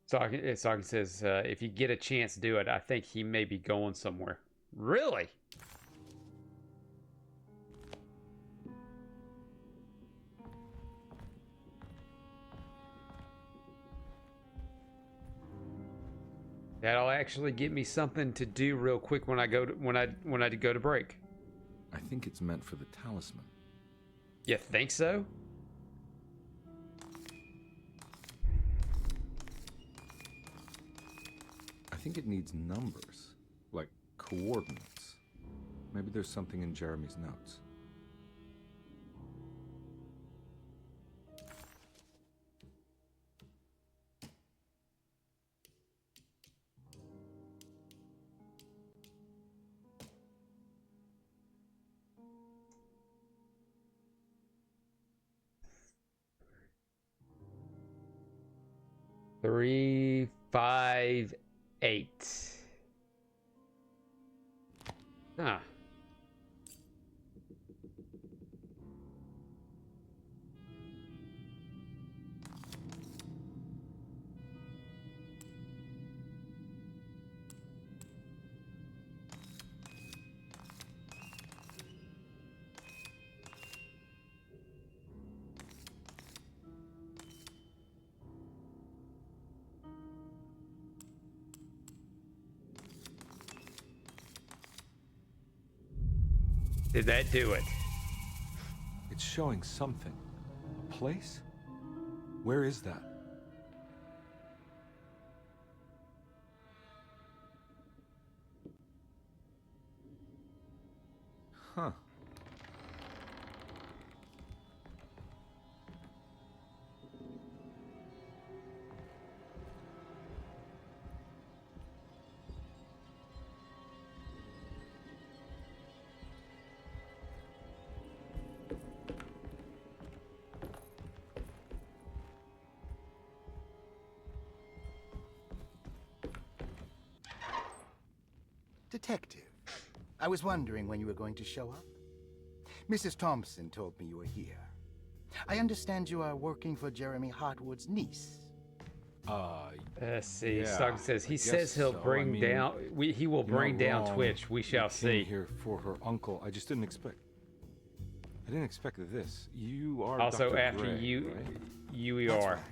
Saki says, if you get a chance, do it. I think he may be going somewhere. Really? That'll actually give me something to do real quick when I go to when I go to break. I think it's meant for the talisman. You think so? I think it needs numbers, like coordinates. Maybe there's something in Jeremy's notes. Three, 5, 8. Huh. Did that do it? It's showing something. A place? Where is that? Huh. Detective, I was wondering when you were going to show up. Mrs. Thompson told me you were here. I understand you are working for Jeremy Hartwood's niece. Let's see. Yeah, Stockton says he I says guess he'll so. bring I mean, down. He will you're bring not down wrong. Twitch. We shall You came see. here for her uncle. I just didn't expect. I didn't expect this. You are Also, Dr. after Gray, you, right? you That's are. right.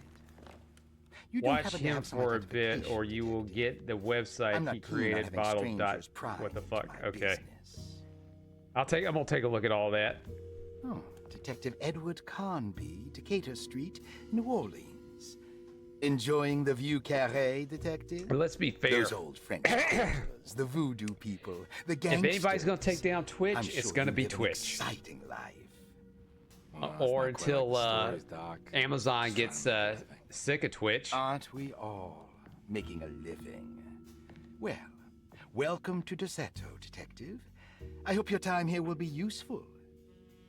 You do Watch happen to him have some for a bit, identification. or you will get the I'm website not he keen on created. having Bottle strangers dot. prying What the into fuck? my Okay. business. I'm gonna take a look at all that. Oh, Detective Edward Carnby, Decatur Street, New Orleans. Enjoying the view carré, Detective? But let's be fair. Those old French quarters, the voodoo people, the If gangsters. anybody's gonna take down Twitch, I'm it's sure gonna you be live an Twitch. exciting life. Well, that's Or not quite until like the stories, Doc. Amazon Just gets trying to make a living. sick of Twitch. Aren't we all making a living? Well, welcome to Deseto, Detective. I hope your time here will be useful.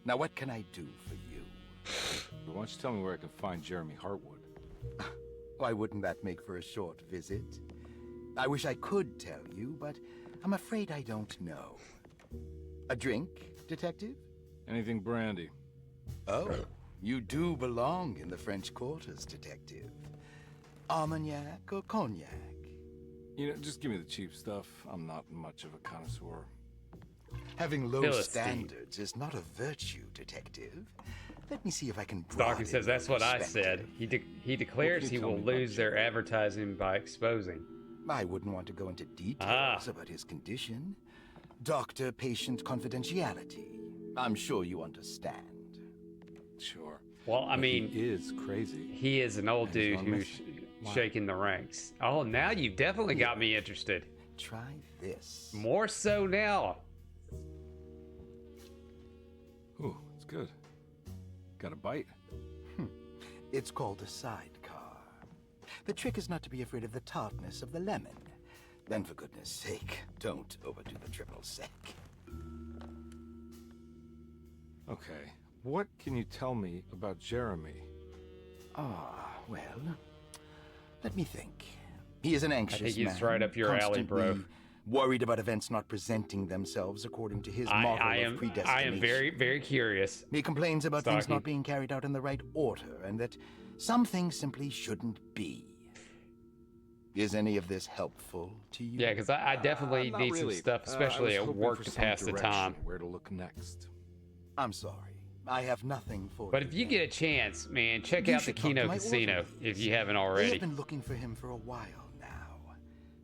Now, what can I do for you? Why don't you tell me where I can find Jeremy Hartwood? Why wouldn't that make for a short visit? I wish I could tell you, but I'm afraid I don't know. A drink, Detective? Anything brandy. Oh, you do belong in the French quarters, Detective. Armagnac or cognac? You know, just give me the cheap stuff. I'm not much of a connoisseur. Having low Philistine. standards is not a virtue, Detective. Let me see if I can Stockton says that's what I said. perspective. He declares What can he you tell will me about lose their Jeremy? advertising by exposing. I wouldn't want to go into details Ah. about his condition. Doctor-patient confidentiality. I'm sure you understand. Sure. Well, I But mean, he is crazy. he is an old And he's dude gone who's missing. Why? shaking the ranks. Oh, now you've definitely got me interested. Try this. More so now. Ooh, it's good. Got a bite? It's called a sidecar. The trick is not to be afraid of the tartness of the lemon. Then, for goodness sake, don't overdo the triple sec. Okay. What can you tell me about Jeremy? Well, let me think. He is an anxious think he's man, right up your alley, bro. constantly worried about events not presenting themselves according to his model I of am predestination. very, very curious. He complains about things Stocky. not being carried out in the right order, and that some things simply shouldn't be. Is any of this helpful to you? Yeah, because I definitely Not need really. some stuff, especially I was at hoping work, for to some pass the direction, time. Where to look next? I'm sorry. I have nothing for But you. if you get a chance, man, check You out the should talk to Kino my Casino orderlies. if you haven't They already. have been looking for him for a while now.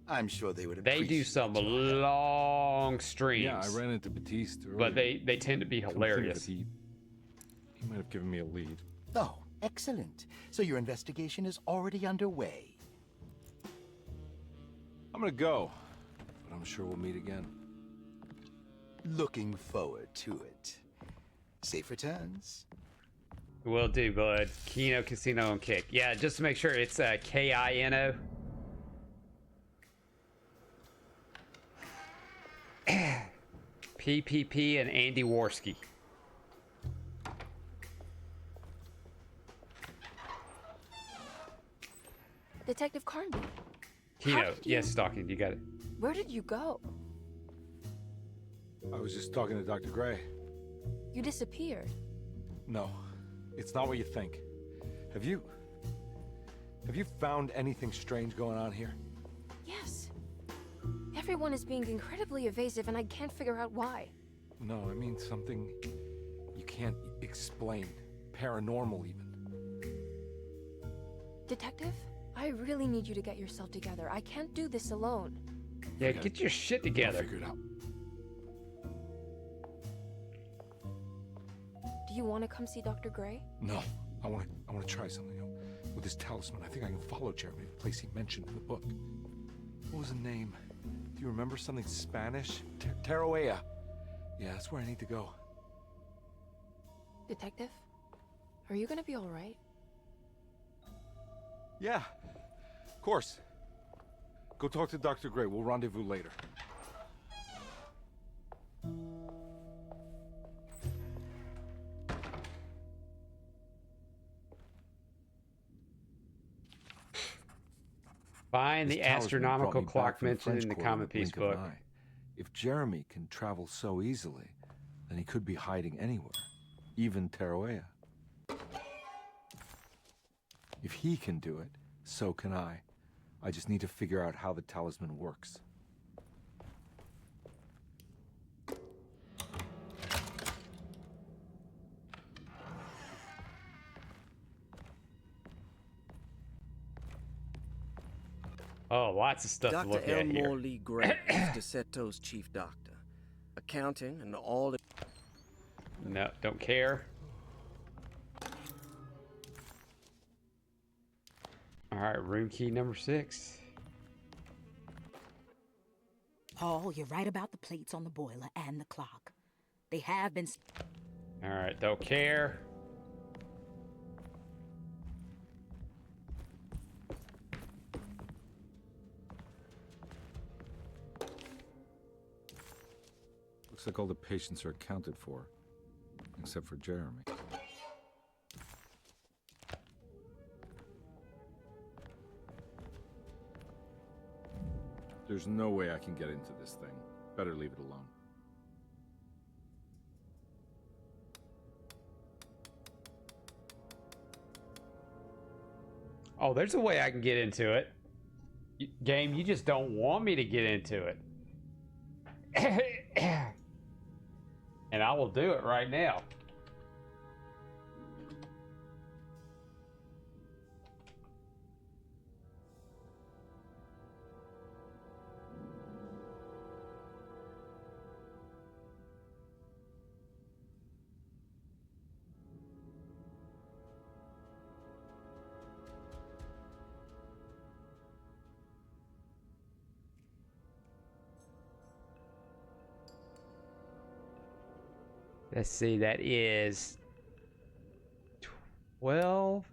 I'm sure they would They appreciate do some your help. long streams. Yeah, I ran into Batiste earlier. But they tend to be Come to think of hilarious. it, he might have given me a lead. Oh, excellent. So your investigation is already underway. I'm gonna go, but I'm sure we'll meet again. Looking forward to it. Safe returns. Will do, bud. Kino Casino and Kick. Yeah, just to make sure it's Kino. PPP and Andy Worski. Detective Carnby, Kino, yes, Stalking, you got it. where did you go? I was just talking to Dr. Gray. You disappeared. No, it's not what you think. Have you found anything strange going on here? Yes. Everyone is being incredibly evasive, and I can't figure out why. No, I mean something you can't explain. Paranormal, even. Detective, I really need you to get yourself together. I can't do this alone. Yeah, get your shit together. I'll figure it out. Do you want to come see Dr. Gray? No, I want to try something. With this talisman, I think I can follow Jeremy to the place he mentioned in the book. What was the name? Do you remember something Spanish? Taroea. Yeah, that's where I need to go. Detective, are you gonna be all right? Yeah, of course. Go talk to Dr. Gray. We'll rendezvous later. Find the This talisman astronomical brought me clock back from the mentioned French in the Quarter comic piece blink of book. an eye. If Jeremy can travel so easily, then he could be hiding anywhere, even Taroea. If he can do it, so can I. I just need to figure out how the talisman works. Oh, lots of stuff to Dr. look at Elmore here. Lee Gray is Deseto's chief doctor. Accounting and all the... No, don't care. All right, room key number 6. Paul, you're right about the plates on the boiler and the clock. They have been... All right, don't care. Looks like all the patients are accounted for, except for Jeremy. There's no way I can get into this thing. Better leave it alone. Oh, there's a way I can get into it. Game, you just don't want me to get into it. And I will do it right now. Let's see, that is 12.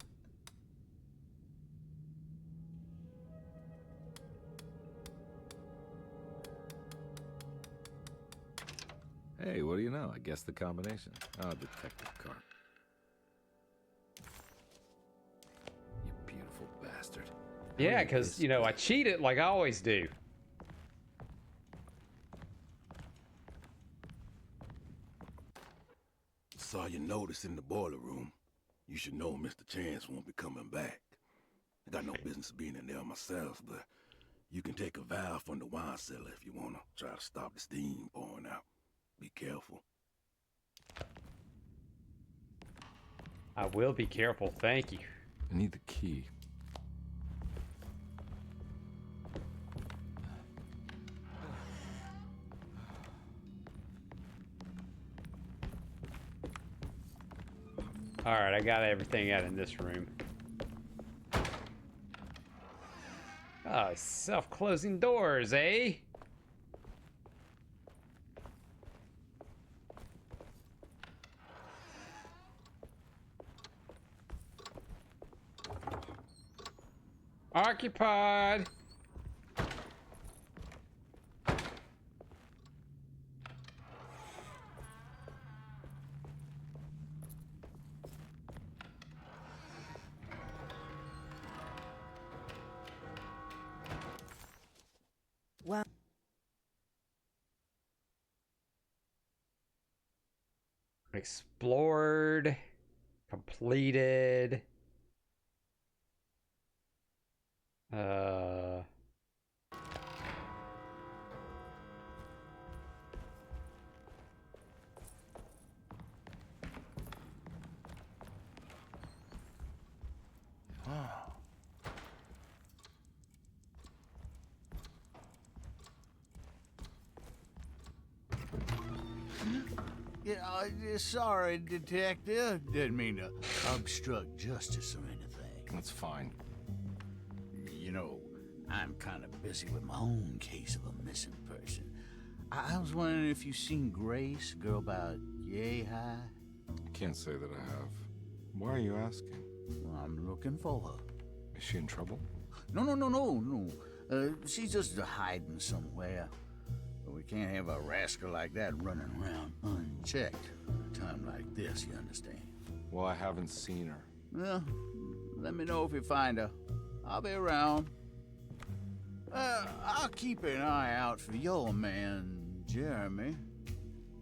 Hey, what do you know? I guess the combination. Ah, Detective Carr. You beautiful bastard. Yeah, because, you know, I cheated like I always do. Saw your notice in the boiler room. You should know Mr. Chance won't be coming back. I got no business being in there myself, but You can take a valve from the wine cellar if you wanna try to stop the steam pouring out. Be careful. I will be careful, thank you. I need the key. Alright, I got everything out in this room. Oh, self-closing doors, eh? Occupied. Well, Explored. Completed. Yeah, sorry, Detective. Didn't mean to obstruct justice or anything. That's fine. You know, I'm kind of busy with my own case of a missing person. I was wondering if you've seen Grace, girl about yay high? I can't say that I have. Why are you asking? Well, I'm looking for her. Is she in trouble? No. She's just hiding somewhere. But we can't have a rascal like that running around unchecked at a time like this, you understand? Well, I haven't seen her. Well, let me know if you find her. I'll be around. I'll keep an eye out for your man, Jeremy.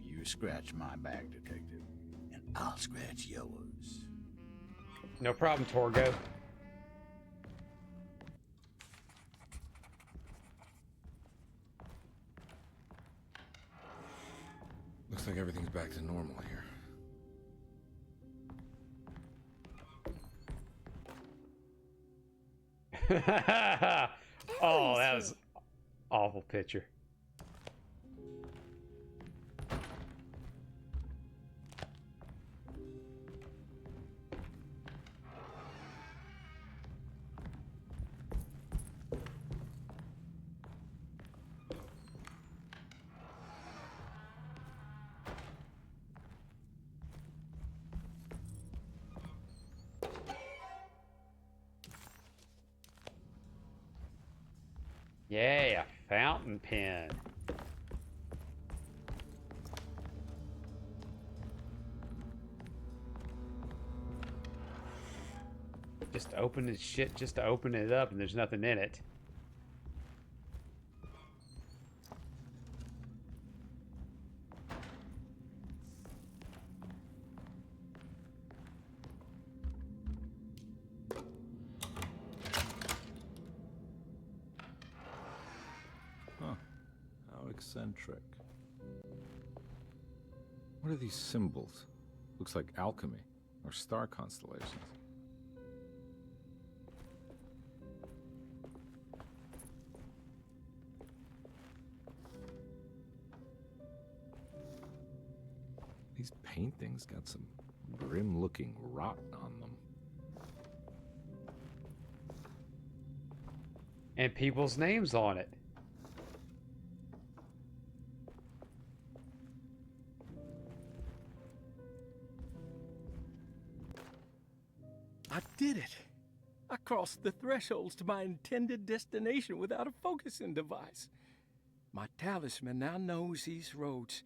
You scratch my back, Detective, and I'll scratch yours. No problem, Torgo. Looks like everything's back to normal here. Oh, that was awful picture. Yeah, a fountain pen. Just open this shit just to open it up and there's nothing in it. Eccentric. What are these symbols? Looks like alchemy or star constellations. These paintings got some grim-looking rot on them. And people's names on it. I did it! I crossed the thresholds to my intended destination without a focusing device. My talisman now knows these roads,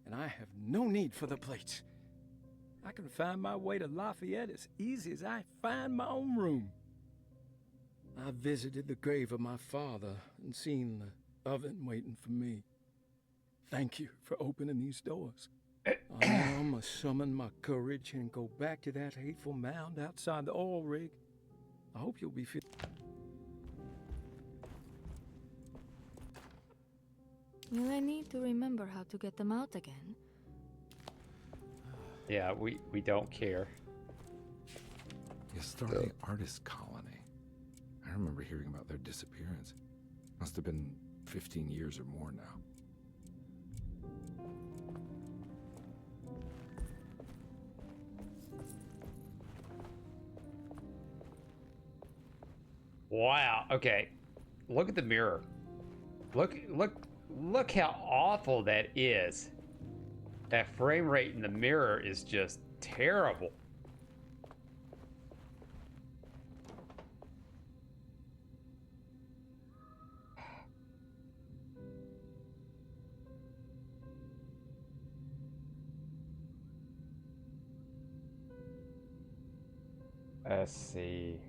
and I have no need for the plates. I can find my way to Lafayette as easy as I find my own room. I visited the grave of my father and seen the oven waiting for me. Thank you for opening these doors. I must summon my courage and go back to that hateful mound outside the oil rig. I hope you'll be Will I need to remember how to get them out again? Yeah, we don't care. The Astarte Artist Colony. I remember hearing about their disappearance. Must have been 15 years or more now. Wow. Okay. Look at the mirror. Look how awful that is. That frame rate in the mirror is just terrible. Let's see.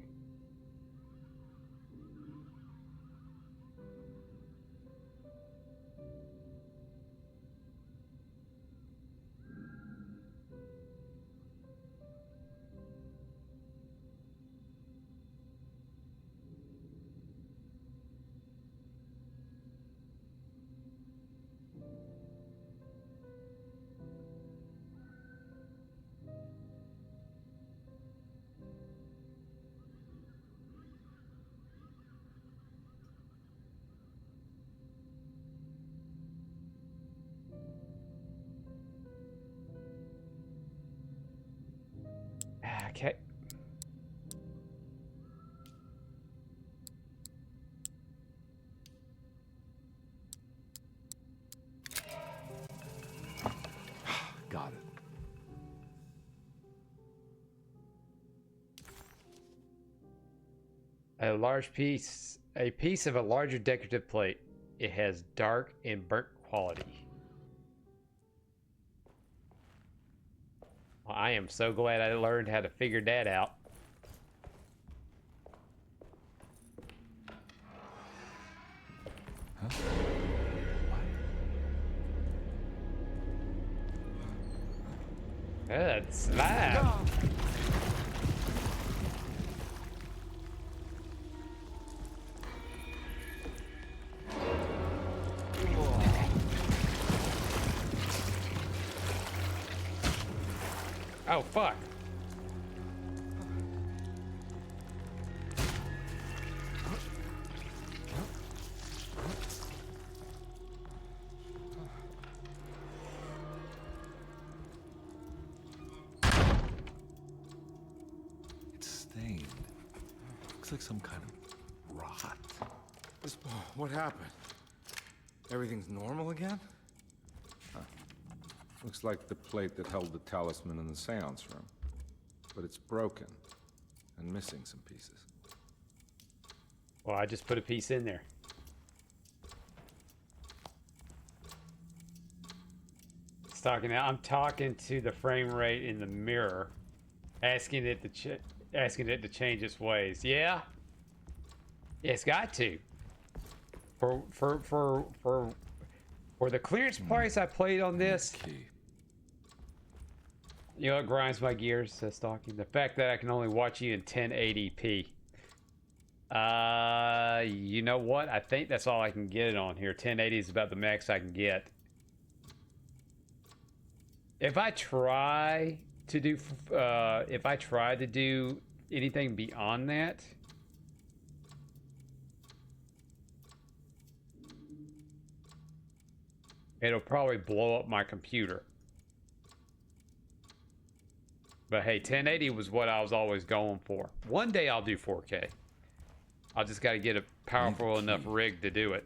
Okay. Got it. A piece of a larger decorative plate. It has dark and burnt quality. Well, I am so glad I learned how to figure that out. Huh? Good slab. Oh, fuck. It's stained. Looks like some kind of rot. What happened? Everything's normal again? Looks like the plate that held the talisman in the seance room. But it's broken and missing some pieces. Well, I just put a piece in there. I'm talking to the frame rate in the mirror, asking it to change its ways. Yeah, it's got to. For the clearance price I played on this, you know, it grinds my gears. Stalking the fact that I can only watch you in 1080p. You know what? I think that's all I can get it on here. 1080 is about the max I can get. If I try to do anything beyond that, it'll probably blow up my computer. But hey, 1080 was what I was always going for. One day I'll do 4K. I just got to get a powerful enough rig to do it.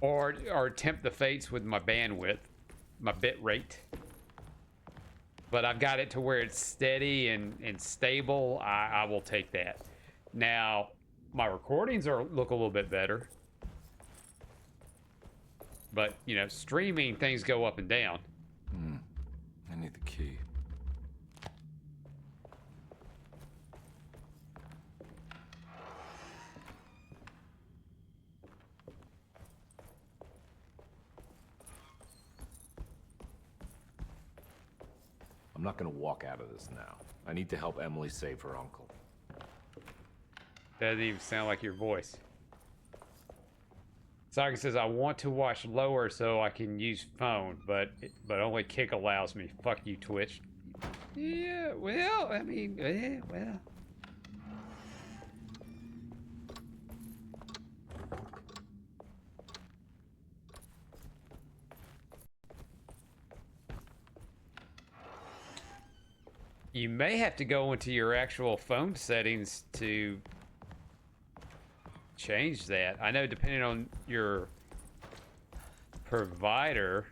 Or tempt the fates with my bandwidth, my bit rate. But I've got it to where it's steady and stable. I will take that. Now, my recordings look a little bit better. But, you know, streaming, things go up and down. I need the key. I'm not gonna walk out of this now. I need to help Emily save her uncle. That doesn't even sound like your voice. Saga says, I want to watch lower so I can use phone, but only Kick allows me. Fuck you, Twitch. Yeah, well, I mean, yeah, well. You may have to go into your actual phone settings to change that. I know depending on your provider.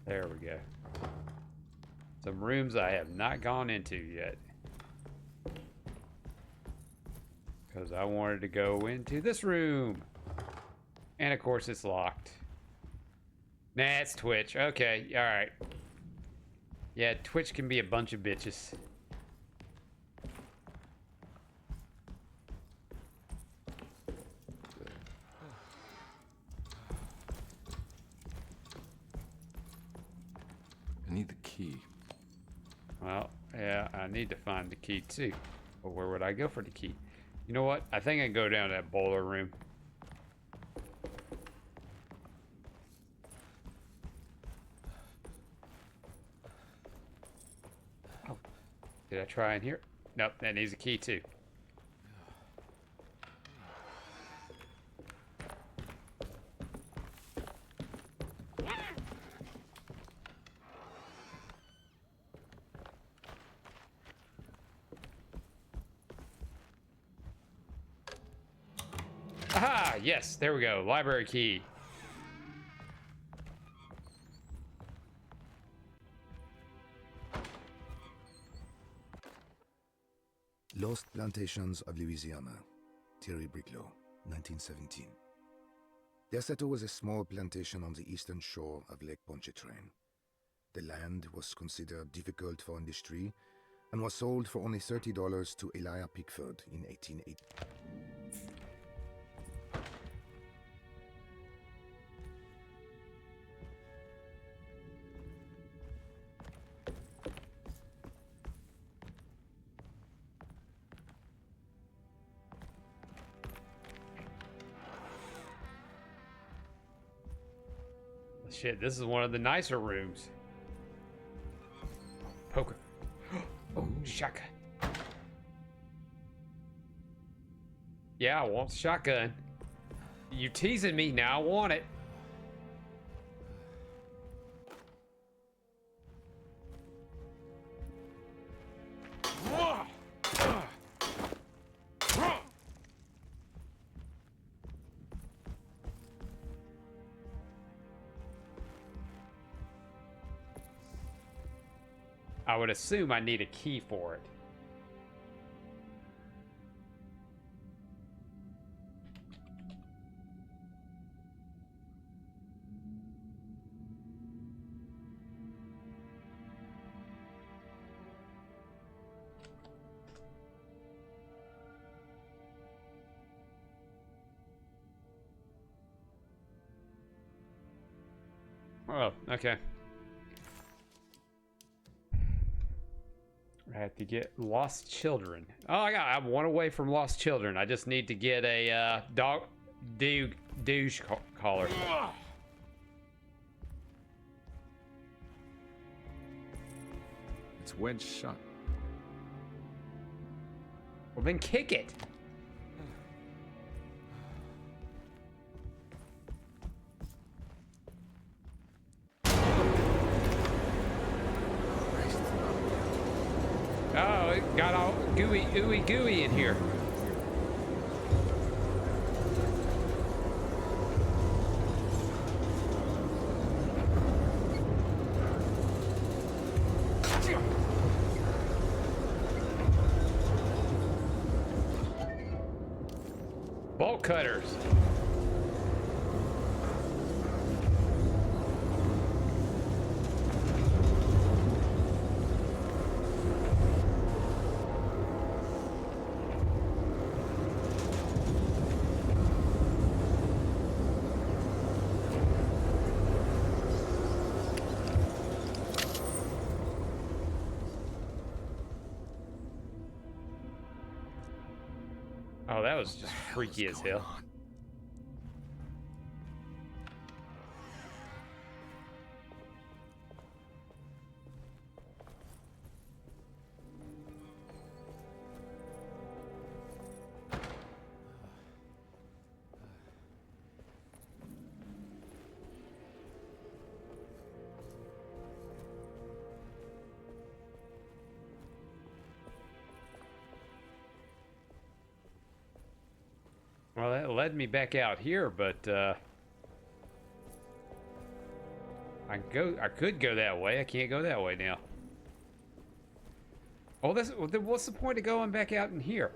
There we go. Some rooms I have not gone into yet. Because I wanted to go into this room. And of course it's locked. Nah, it's Twitch. Okay, alright. Yeah, Twitch can be a bunch of bitches. I need the key. Well, yeah, I need to find the key too. But where would I go for the key? You know what? I think I can go down to that boiler room. Oh, did I try in here? Nope, that needs a key too. Aha! Yes, there we go. Library key. Lost Plantations of Louisiana, Thierry Briclot, 1917. Deseto was a small plantation on the eastern shore of Lake Pontchartrain. The land was considered difficult for industry and was sold for only $30 to Elijah Pickford in 1880. Shit, this is one of the nicer rooms. Poker. Oh, shotgun. Yeah, I want the shotgun. You teasing me, now I want it. I would assume I need a key for it. Oh, okay. I have to get Lost Children. Oh, I'm one away from Lost Children. I just need to get a douche collar. It's wedged shut. Well, then kick it. Oh, it got all gooey in here. Bolt cutters. Oh, that was just freaky as hell. Well, that led me back out here, but I could go that way. I can't go that way now. Oh, what's the point of going back out in here?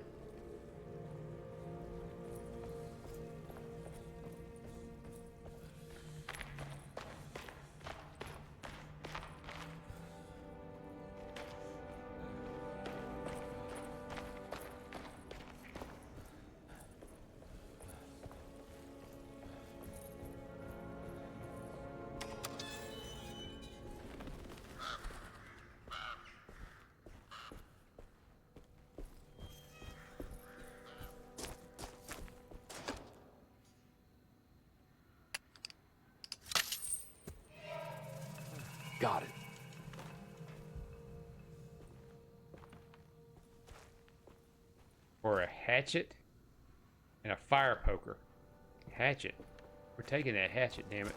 Got it. Or a hatchet and a fire poker. Hatchet. We're taking that hatchet, damn it.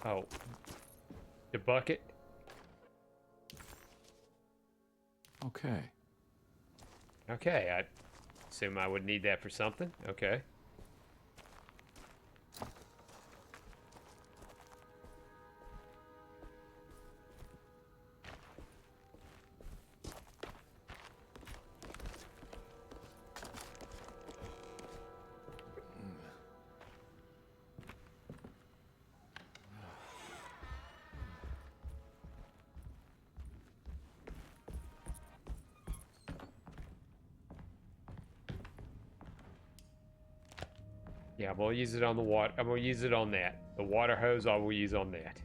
Oh. The bucket. Okay. Okay, I assume I would need that for something. Okay. Yeah, I'm gonna use it on the water. I'm gonna use it on that. The water hose I will use on that.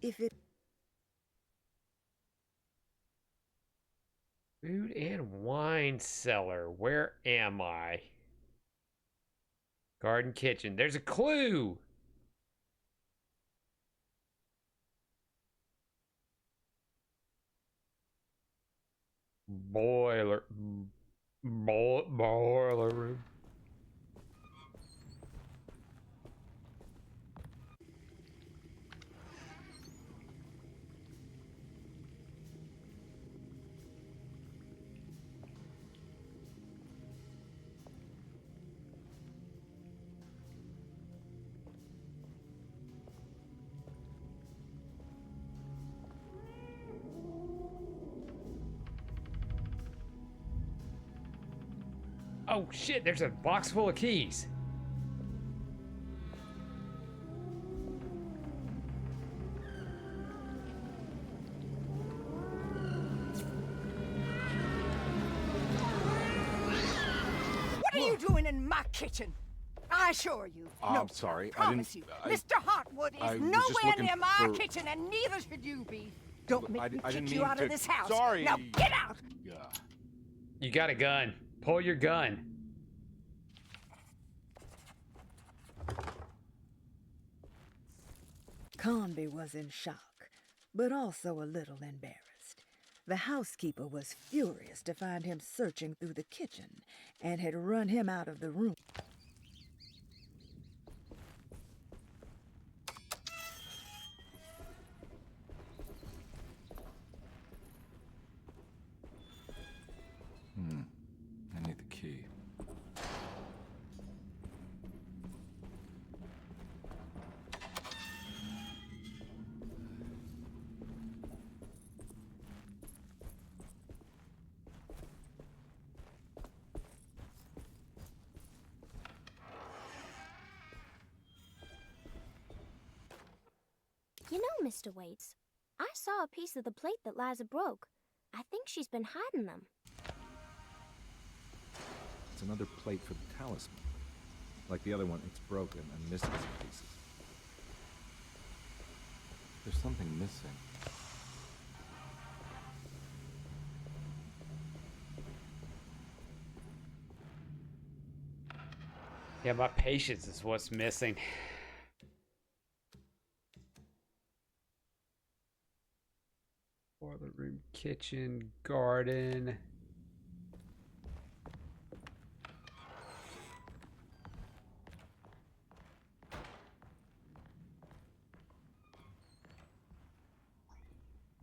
If it... Food and wine cellar. Where am I? Garden kitchen. There's a clue! Boiler room. Oh shit, there's a box full of keys. What are you doing in my kitchen? I assure you. I'm sorry. I promise you. Mr. Hartwood I is was just nowhere looking near my for- kitchen, and neither should you be. Don't make me I didn't kick you mean out to- of this house. Sorry. Now get out! Yeah. You got a gun. Pull your gun. Conby was in shock, but also a little embarrassed. The housekeeper was furious to find him searching through the kitchen and had run him out of the room. I need the key. You know, Mr. Waits, I saw a piece of the plate that Liza broke. I think she's been hiding them. It's another plate for the talisman. Like the other one, it's broken and missing some pieces. There's something missing. Yeah, my patience is what's missing. Boiler room, kitchen, garden.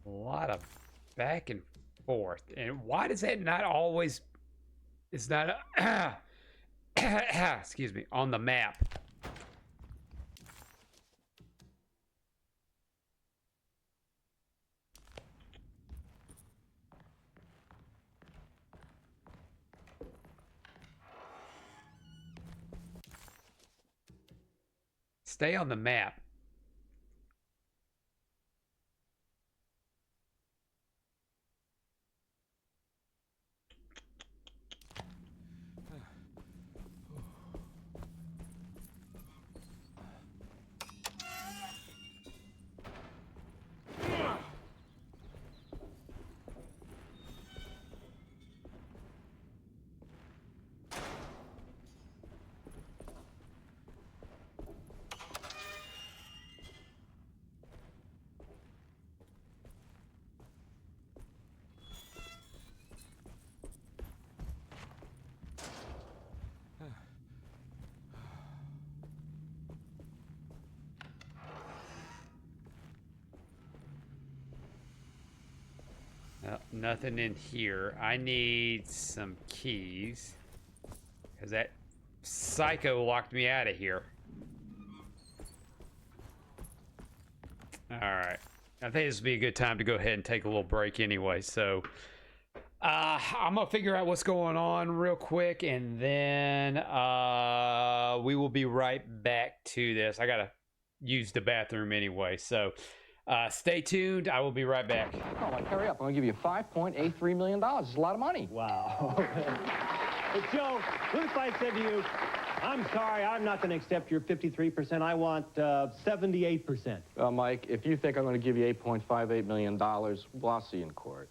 A lot of back and forth. And why does that not always... It's not... excuse me, on the map. Stay on the map. Nothing in here. I need some keys because that psycho locked me out of here. All right, I think this would be a good time to go ahead and take a little break anyway. So I'm gonna figure out what's going on real quick, and then we will be right back to this. I gotta use the bathroom anyway, so stay tuned. I will be right back. Oh, like, hurry up. I'm going to give you $5.83 million. It's a lot of money. Wow. Hey, Joe, what if I said to you, I'm sorry, I'm not going to accept your 53%. I want 78%. Mike, if you think I'm going to give you $8.58 million, well, I'll see you in court.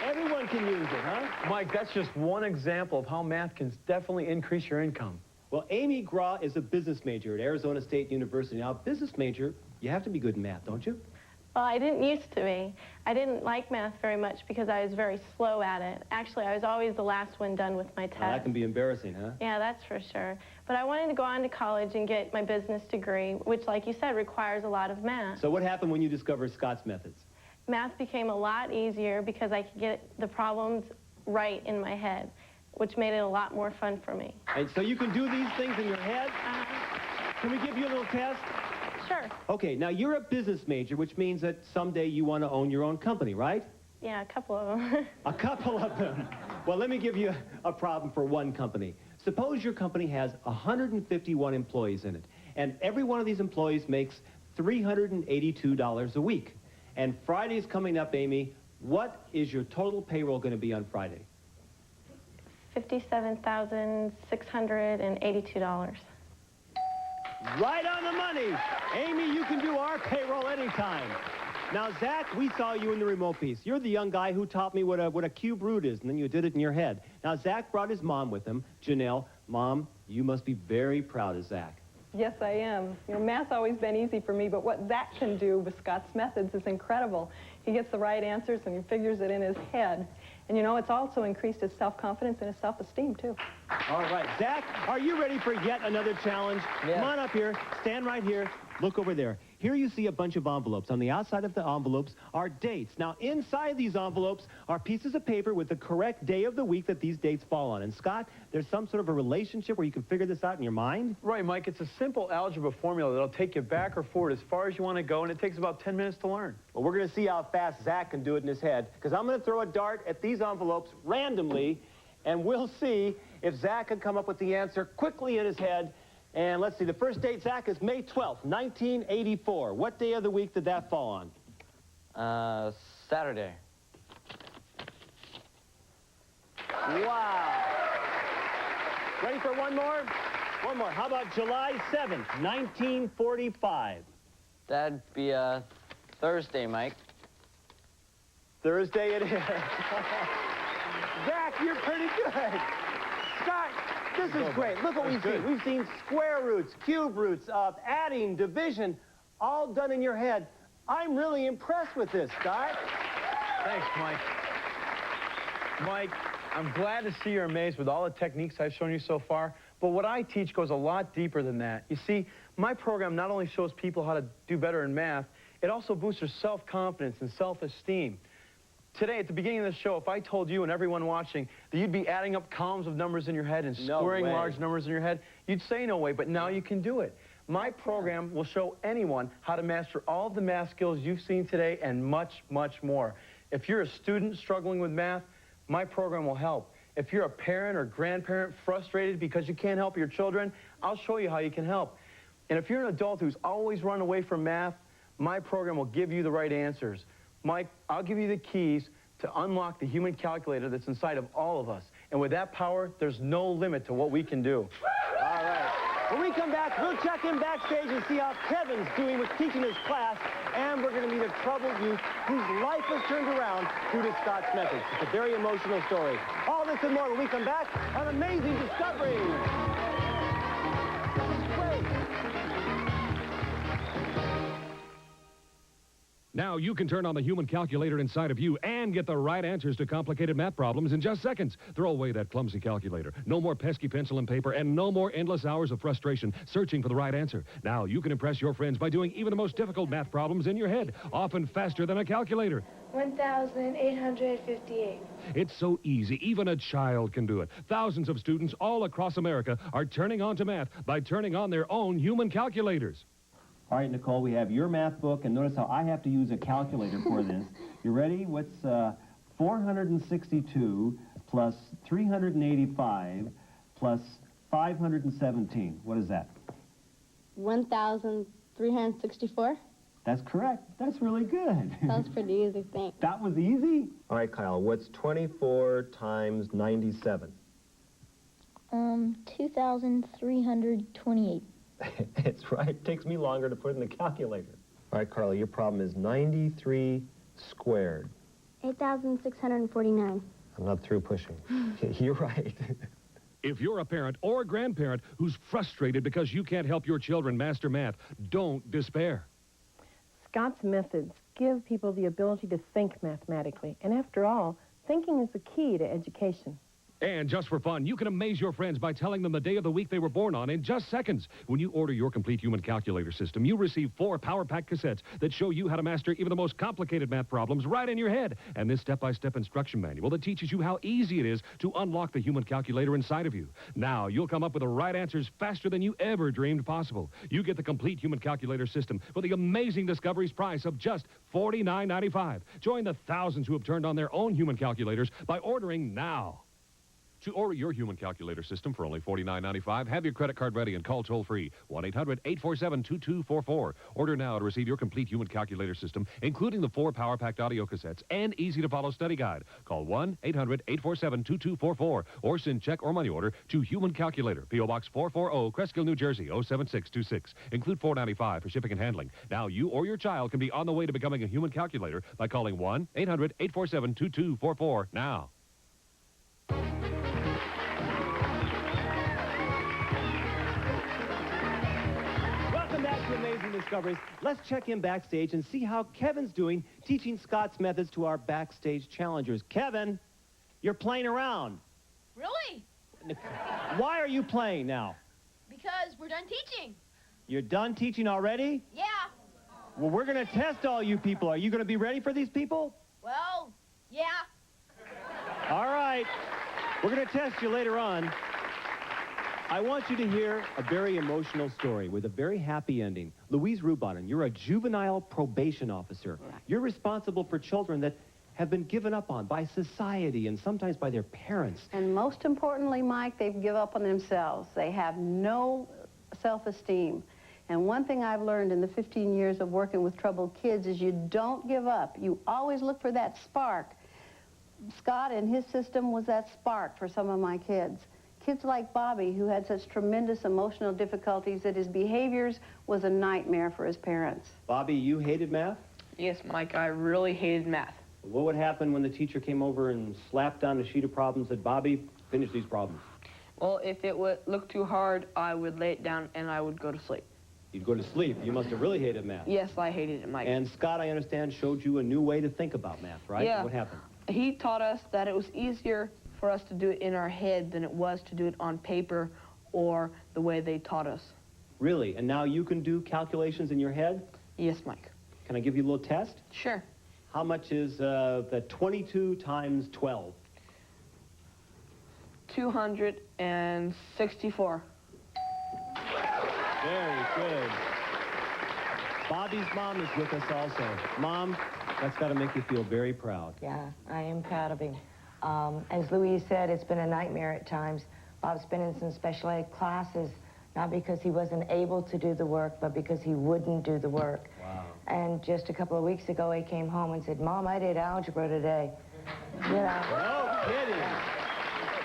Everyone can use it, huh? Mike, that's just one example of how math can definitely increase your income. Well, Amy Gra is a business major at Arizona State University. Now, a business major, you have to be good in math, don't you? Well, I didn't used to be. I didn't like math very much because I was very slow at it. Actually, I was always the last one done with my test. That can be embarrassing, huh? Yeah, that's for sure. But I wanted to go on to college and get my business degree, which, like you said, requires a lot of math. So what happened when you discovered Scott's methods? Math became a lot easier because I could get the problems right in my head, which made it a lot more fun for me. And so you can do these things in your head? Can we give you a little test? Sure. Okay, now you're a business major, which means that someday you want to own your own company, right? Yeah, a couple of them. A couple of them. Well, let me give you a problem for one company. Suppose your company has 151 employees in it, and every one of these employees makes $382 a week. And Friday's coming up, Amy. What is your total payroll going to be on Friday? $57,682. Right on the money. Amy, you can do our payroll anytime. Now, Zach, we saw you in the remote piece. You're the young guy who taught me what a cube root is, and then you did it in your head. Now, Zach brought his mom with him. Janelle, Mom, you must be very proud of Zach. Yes, I am. You know, math's always been easy for me, but what Zach can do with Scott's methods is incredible. He gets the right answers and he figures it in his head. And you know, it's also increased his self-confidence and his self-esteem, too. All right, Zach, are you ready for yet another challenge? Yes. Come on up here. Stand right here. Look over there. Here you see a bunch of envelopes. On the outside of the envelopes are dates. Now, inside these envelopes are pieces of paper with the correct day of the week that these dates fall on. And, Scott, there's some sort of a relationship where you can figure this out in your mind? Right, Mike. It's a simple algebra formula that'll take you back or forward as far as you want to go, and it takes about 10 minutes to learn. Well, we're going to see how fast Zach can do it in his head, because I'm going to throw a dart at these envelopes randomly, and we'll see if Zach can come up with the answer quickly in his head. And let's see, the first date, Zach, is May 12th, 1984. What day of the week did that fall on? Saturday. Wow. Ready for one more? One more. How about July 7th, 1945? That'd be Thursday, Mike. Thursday it is. Zach, you're pretty good. Scott, this is great. Look what we've seen. We've seen square roots, cube roots, adding, division, all done in your head. I'm really impressed with this, Scott. Thanks, Mike. Mike, I'm glad to see you're amazed with all the techniques I've shown you so far, but what I teach goes a lot deeper than that. You see, my program not only shows people how to do better in math, it also boosts their self-confidence and self-esteem. Today, at the beginning of the show, if I told you and everyone watching that you'd be adding up columns of numbers in your head and squaring large numbers in your head, you'd say no way, but now you can do it. My program will show anyone how to master all of the math skills you've seen today and much, much more. If you're a student struggling with math, my program will help. If you're a parent or grandparent frustrated because you can't help your children, I'll show you how you can help. And if you're an adult who's always run away from math, my program will give you the right answers. Mike, I'll give you the keys to unlock the human calculator that's inside of all of us. And with that power, there's no limit to what we can do. All right. When we come back, we'll check in backstage and see how Kevin's doing with teaching his class. And we're going to meet a troubled youth whose life has turned around due to Scott's methods. It's a very emotional story. All this and more when we come back on Amazing Discoveries. Now you can turn on the human calculator inside of you and get the right answers to complicated math problems in just seconds. Throw away that clumsy calculator. No more pesky pencil and paper, and no more endless hours of frustration searching for the right answer. Now you can impress your friends by doing even the most difficult math problems in your head, often faster than a calculator. 1,858. It's so easy, even a child can do it. Thousands of students all across America are turning on to math by turning on their own human calculators. All right, Nicole, we have your math book, and notice how I have to use a calculator for this. You ready? What's 462 plus 385 plus 517? What is that? 1,364. That's correct. That's really good. That was pretty easy, thanks. That was easy? All right, Kyle, what's 24 times 97? 2,328. It's right. It takes me longer to put in the calculator. All right, Carly, your problem is 93 squared. 8,649. I'm not through pushing. You're right. If you're a parent or grandparent who's frustrated because you can't help your children master math, don't despair. Scott's methods give people the ability to think mathematically. And after all, thinking is the key to education. And just for fun, you can amaze your friends by telling them the day of the week they were born on in just seconds. When you order your complete human calculator system, you receive 4 power-packed cassettes that show you how to master even the most complicated math problems right in your head. And this step-by-step instruction manual that teaches you how easy it is to unlock the human calculator inside of you. Now, you'll come up with the right answers faster than you ever dreamed possible. You get the complete human calculator system for the amazing discoveries price of just $49.95. Join the thousands who have turned on their own human calculators by ordering now. To order your human calculator system for only $49.95, have your credit card ready and call toll-free 1-800-847-2244. Order now to receive your complete human calculator system, including the 4 power-packed audio cassettes and easy-to-follow study guide. Call 1-800-847-2244 or send check or money order to Human Calculator, P.O. Box 440, Cresskill, New Jersey, 07626. Include $4.95 for shipping and handling. Now you or your child can be on the way to becoming a human calculator by calling 1-800-847-2244 now. Amazing Discoveries. Let's check in backstage and see how Kevin's doing teaching Scott's methods to our backstage challengers. Kevin, you're playing around. Really? Why are you playing now? Because we're done teaching. You're done teaching already? Yeah. Well, we're going to test all you people. Are you going to be ready for these people? Well, yeah. All right. We're going to test you later on. I want you to hear a very emotional story with a very happy ending. Louise Rubanen, you're a juvenile probation officer. You're responsible for children that have been given up on by society and sometimes by their parents. And most importantly, Mike, they've given up on themselves. They have no self-esteem. And one thing I've learned in the 15 years of working with troubled kids is you don't give up. You always look for that spark. Scott and his system was that spark for some of my kids. Kids like Bobby, who had such tremendous emotional difficulties that his behaviors was a nightmare for his parents. Bobby, you hated math? Yes, Mike, I really hated math. What would happen when the teacher came over and slapped down a sheet of problems and said, Bobby, finish these problems? Well, if it would look too hard, I would lay it down and I would go to sleep. You'd go to sleep. You must have really hated math. Yes, I hated it, Mike. And Scott, I understand, showed you a new way to think about math, right? Yeah. What happened? He taught us that it was easier for us to do it in our head than it was to do it on paper or the way they taught us. Really? And now you can do calculations in your head? Yes, Mike. Can I give you a little test? Sure. How much is the 22 times 12? 264. Very good. Bobby's mom is with us also. Mom, that's got to make you feel very proud. Yeah, I am proud of him. As Louise said, it's been a nightmare at times. Bob's been in some special ed classes, not because he wasn't able to do the work, but because he wouldn't do the work. Wow. And just a couple of weeks ago, he came home and said, Mom, I did algebra today. You know. No kidding.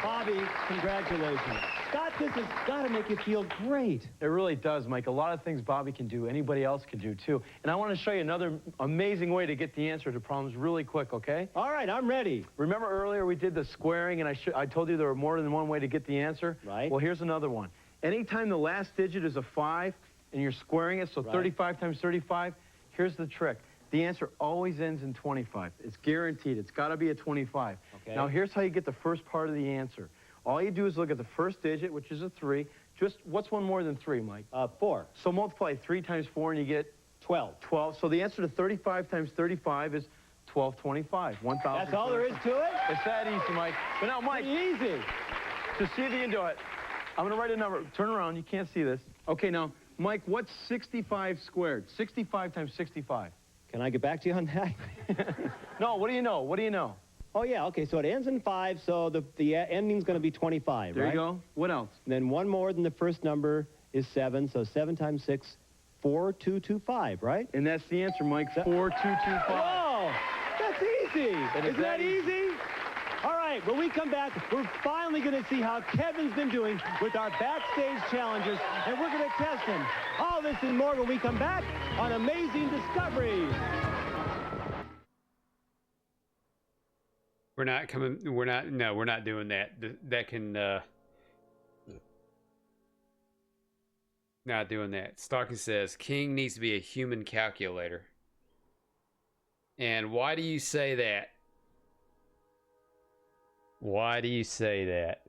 Bobby, congratulations. Scott, this has got to make you feel great. It really does, Mike. A lot of things Bobby can do, anybody else can do, too. And I want to show you another amazing way to get the answer to problems really quick, okay? All right, I'm ready. Remember earlier we did the squaring, and I told you there were more than one way to get the answer? Right. Well, here's another one. Anytime the last digit is a 5, and you're squaring it, so Right. 35 times 35, here's the trick. The answer always ends in 25. It's guaranteed. It's got to be a 25. Okay. Now, here's how you get the first part of the answer. All you do is look at the first digit, which is a 3. Just, what's one more than 3, Mike? 4. So multiply 3 times 4 and you get 12. 12. So the answer to 35 times 35 is 1225. 1,000. That's all there is to it? It's that easy, Mike. But now, Mike, Pretty easy. to see if you can do it, I'm going to write a number. Turn around. You can't see this. Okay, now, Mike, what's 65 squared? 65 times 65. Can I get back to you on that? No, what do you know? What do you know? Oh, yeah, okay, so it ends in 5, so the ending's going to be 25, There right? you go. What else? And then one more than the first number is 7, so 7 times 6, 4225, right? And that's the answer, Mike. 4225. Oh, that's easy. Isn't that easy? All right, when we come back, we're finally going to see how Kevin's been doing with our backstage challenges, and we're going to test him. All this and more when we come back on Amazing Discoveries. We're not doing that. That can, not doing that. Starkey says, King needs to be a human calculator. And why do you say that? Why do you say that?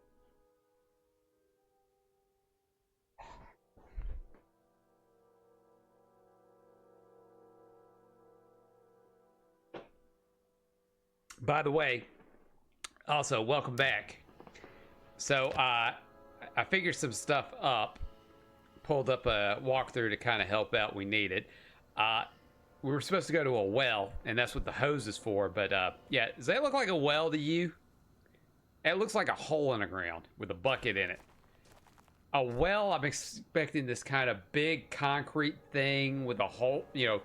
By the way, also, welcome back. So, I figured some stuff up, pulled up a walkthrough to kind of help out. We needed. We were supposed to go to a well, and that's what the hose is for. But yeah, does that look like a well to you? It looks like a hole in the ground with a bucket in it. A well, I'm expecting this kind of big concrete thing with a hole, you know,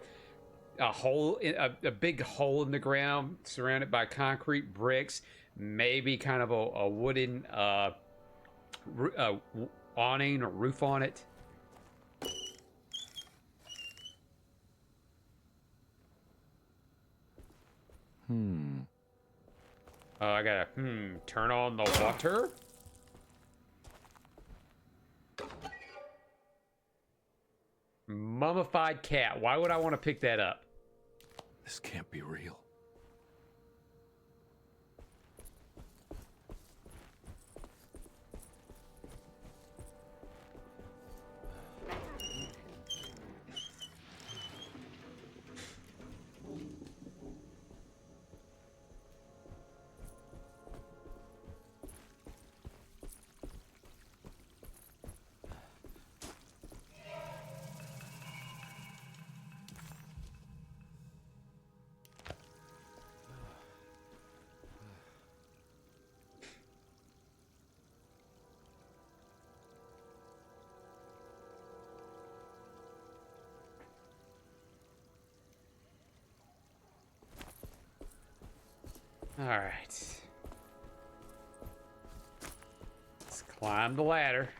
a big hole in the ground surrounded by concrete bricks, maybe kind of a wooden awning or roof on it. I gotta turn on the water. Mummified cat. Why would I want to pick that up? This can't be real. All right. Let's climb the ladder.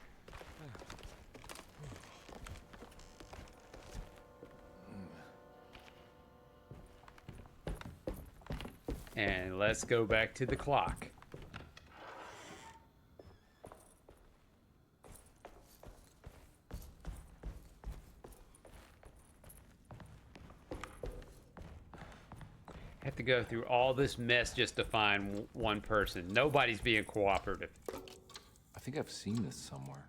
And let's go back to the clock. Have to go through all this mess just to find one person. Nobody's being cooperative. I think I've seen this somewhere.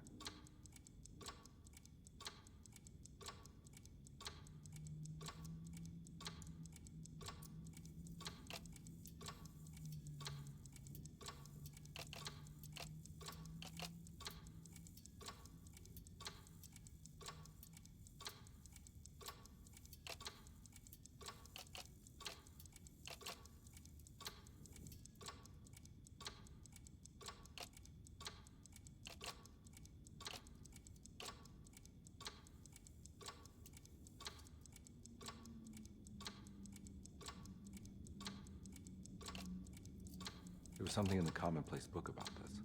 There was something in the commonplace book about this.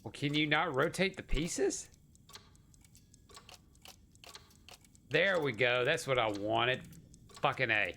Well, can you not rotate the pieces? There we go. That's what I wanted. Fucking A.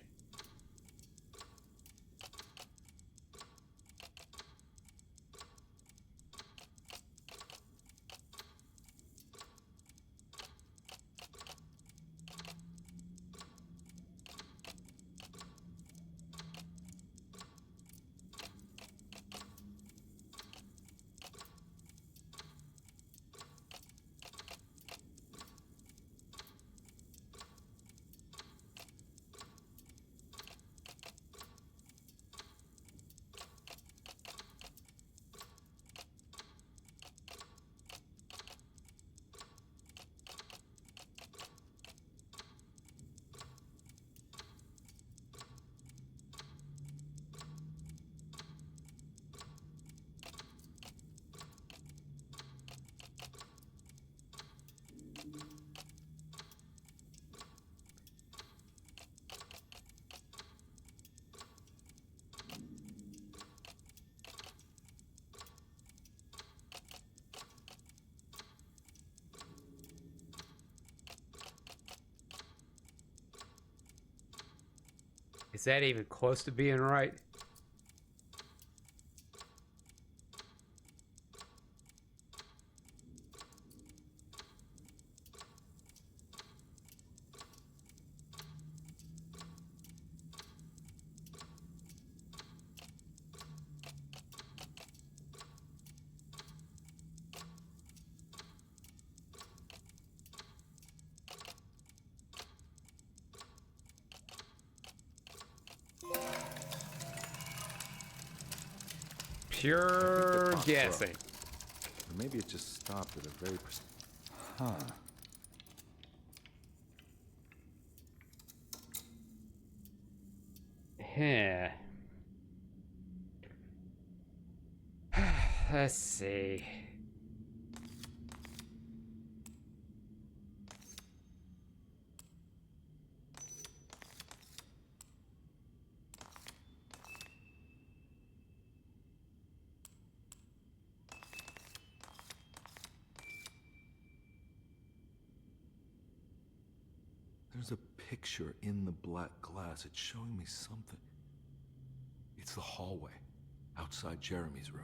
Is that even close to being right? Pure guessing. Or maybe it just stopped at a very Huh. Yeah. Let's see. There's a picture in the black glass. It's showing me something. It's the hallway outside Jeremy's room.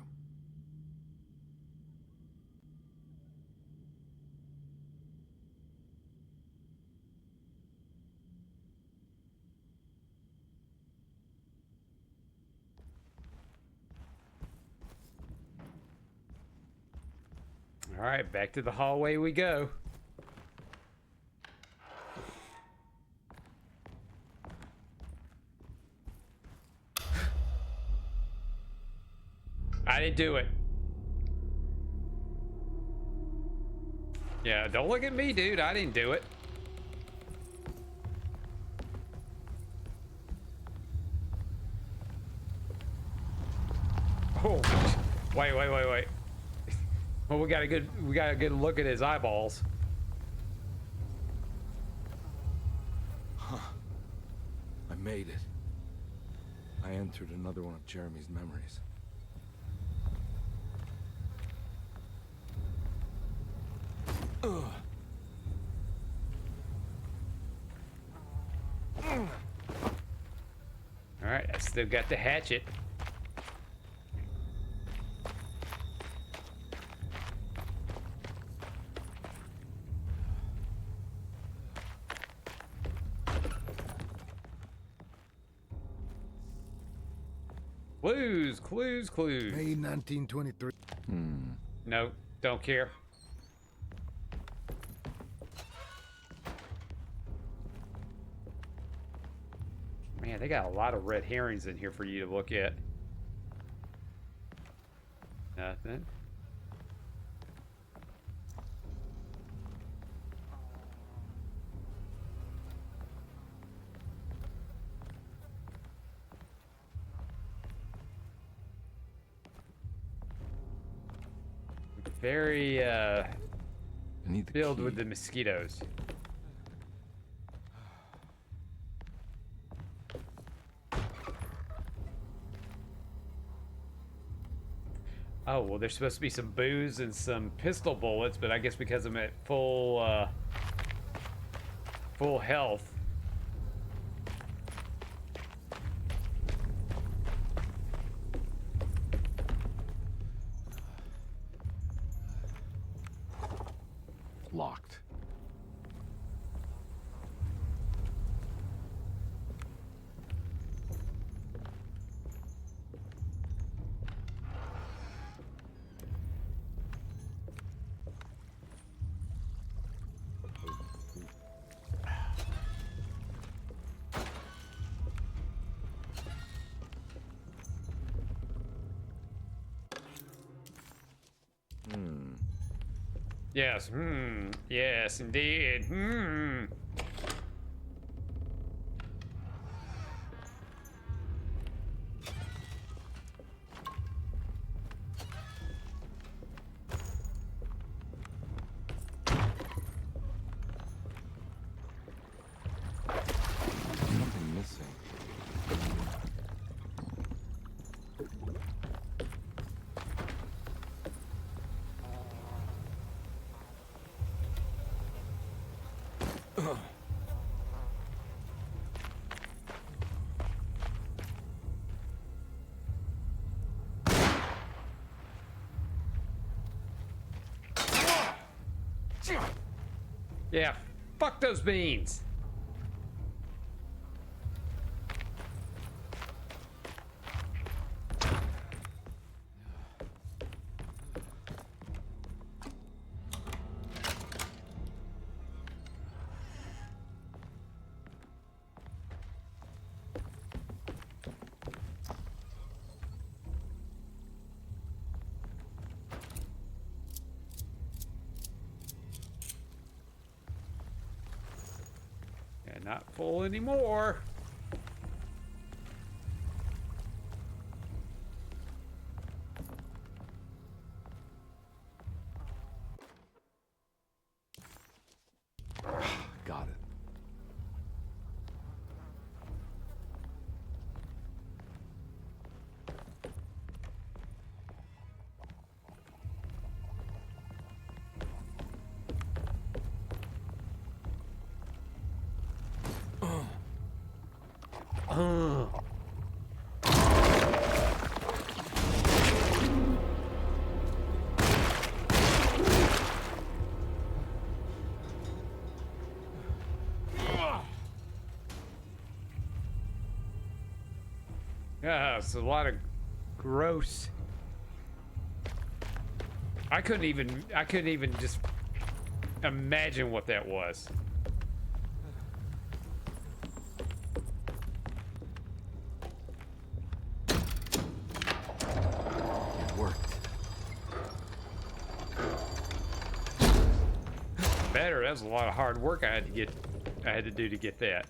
All right, back to the hallway we go. I didn't do it. Yeah, don't look at me, dude. I didn't do it. Oh, wait. Well, we got a good look at his eyeballs. Huh. I made it. I entered another one of Jeremy's memories. Ugh. All right, I still got the hatchet. Clues. May 1923. No, don't care. Man, they got a lot of red herrings in here for you to look at. Nothing. Very filled with the mosquitoes. Oh, well, there's supposed to be some booze and some pistol bullets, but I guess because I'm at full health. Locked. Yes, yes, indeed, Something missing. Yeah, fuck those beans. Yeah, not full anymore. Got it. It's a lot of gross. I couldn't even just imagine what that was. It worked. Better. That was a lot of hard work I had to do to get that.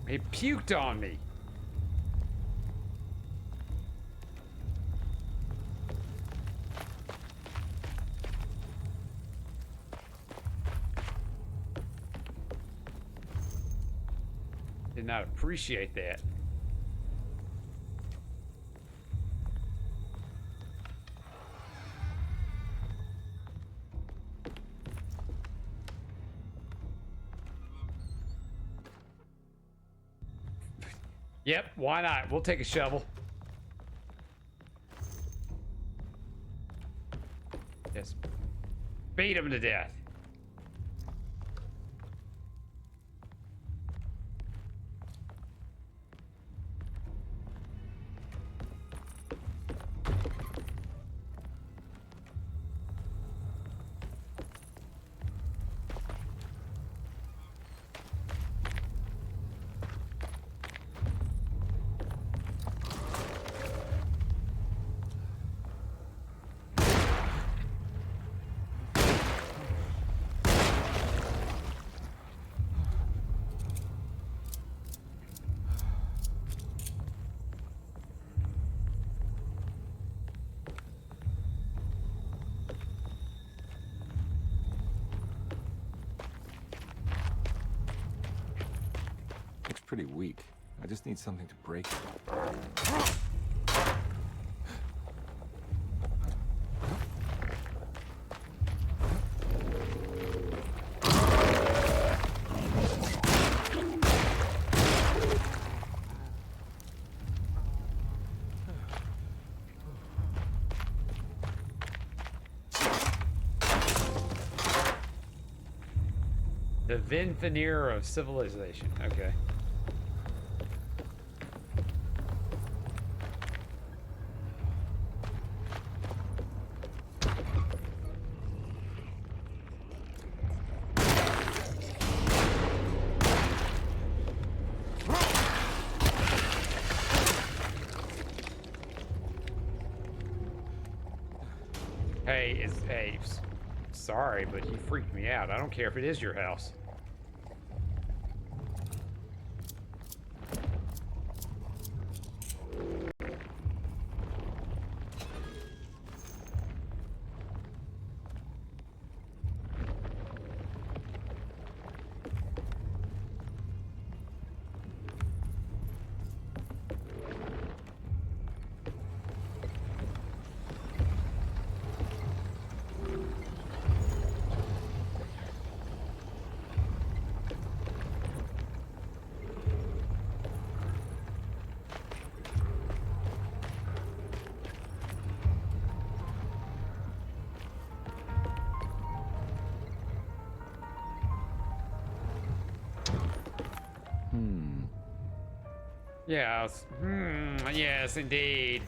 He puked on me. Did not appreciate that. Yep, why not? We'll take a shovel. Just beat him to death. It's pretty weak. I just need something to break it. The veneer of civilization. Okay. Hey, sorry, but you freaked me out. I don't care if it is your house. Yes. Yes, indeed.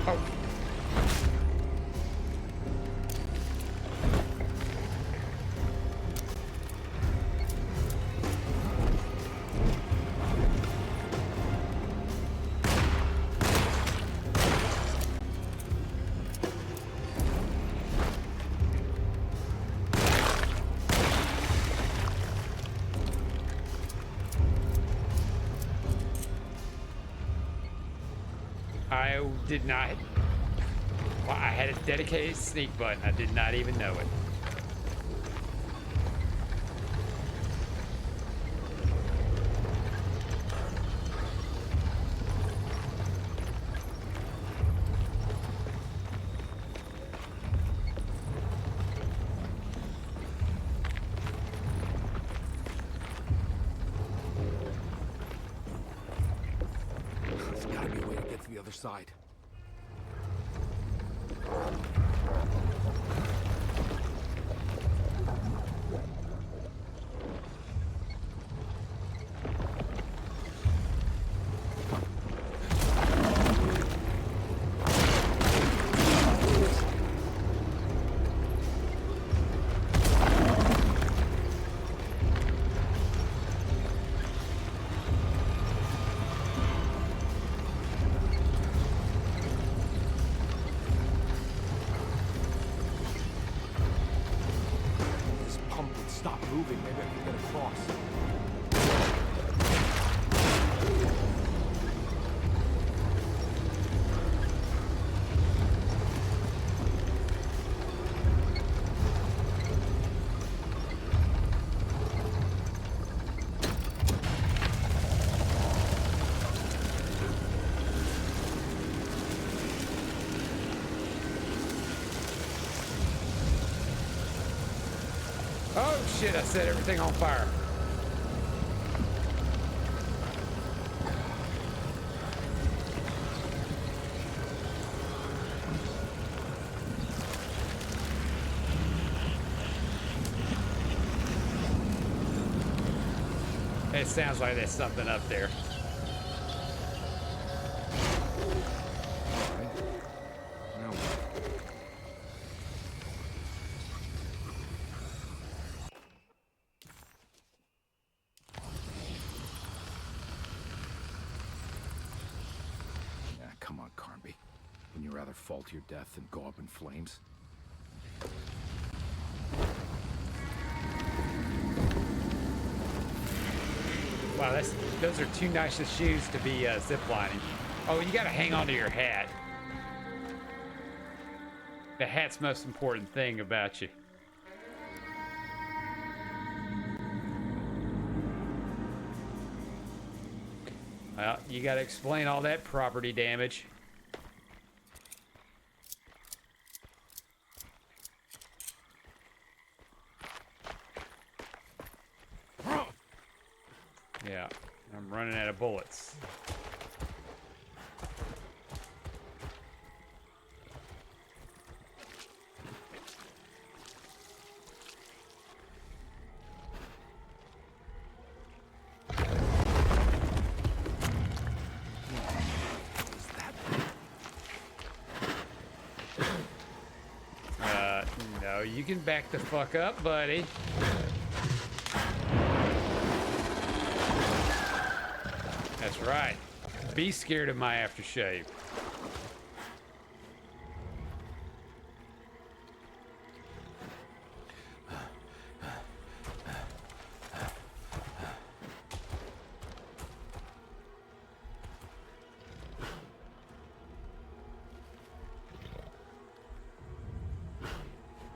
Oh. I did not. Well, I had a dedicated sneak button. I did not even know it. There's gotta be a way to get to the other side. Stop moving, maybe I can get across. Oh shit, I set everything on fire. It sounds like there's something up there. Come on, Carnby. Wouldn't you rather fall to your death than go up in flames? Wow, those are two nicest shoes to be ziplining. Oh, you gotta hang on to your hat. The hat's the most important thing about you. Well, you gotta explain all that property damage. Yeah, I'm running out of bullets. No, you can back the fuck up, buddy. That's right. Be scared of my aftershave.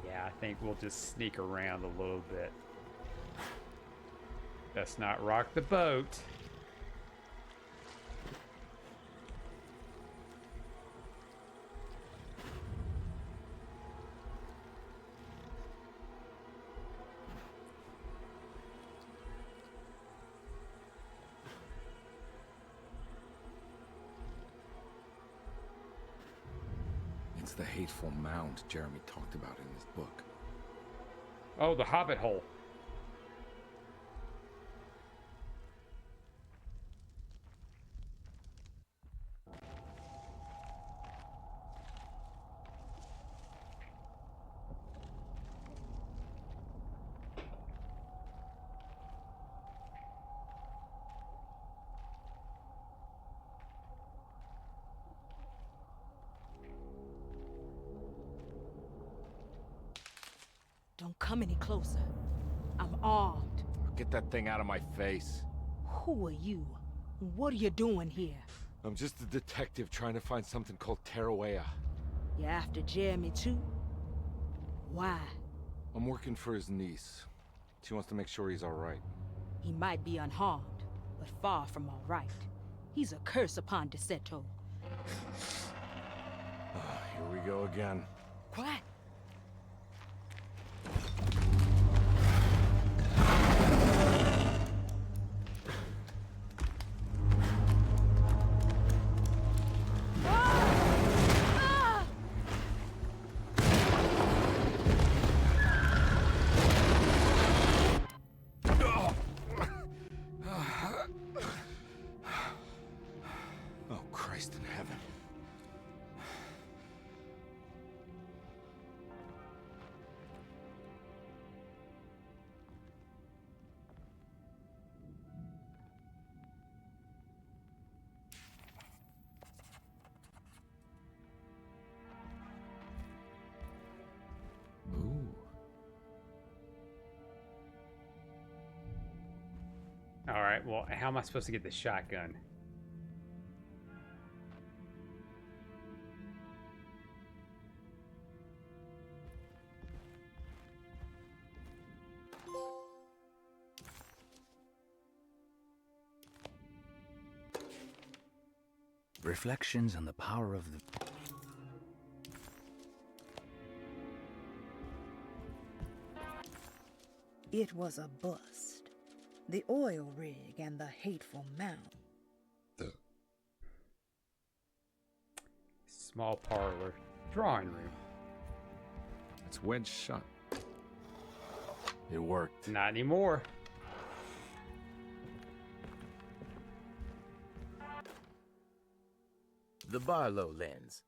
Yeah, I think we'll just sneak around a little bit. Let's not rock the boat. It's the hateful mound Jeremy talked about in his book. Oh, the Hobbit hole. come any closer. I'm armed. Get that thing out of my face. Who are you? What are you doing here? I'm just a detective trying to find something called Tarawea. You after Jeremy too? Why? I'm working for his niece. She wants to make sure he's all right. He might be unharmed, but far from all right. He's a curse upon Deseto. Here we go again. Quiet. Oh, Christ in heaven. All right, well, how am I supposed to get the shotgun? Reflections on the power of the... It was a bust. The oil rig and the hateful mound. Small parlor. Drawing room. It's wedged shut. It worked. Not anymore. The Barlow lens.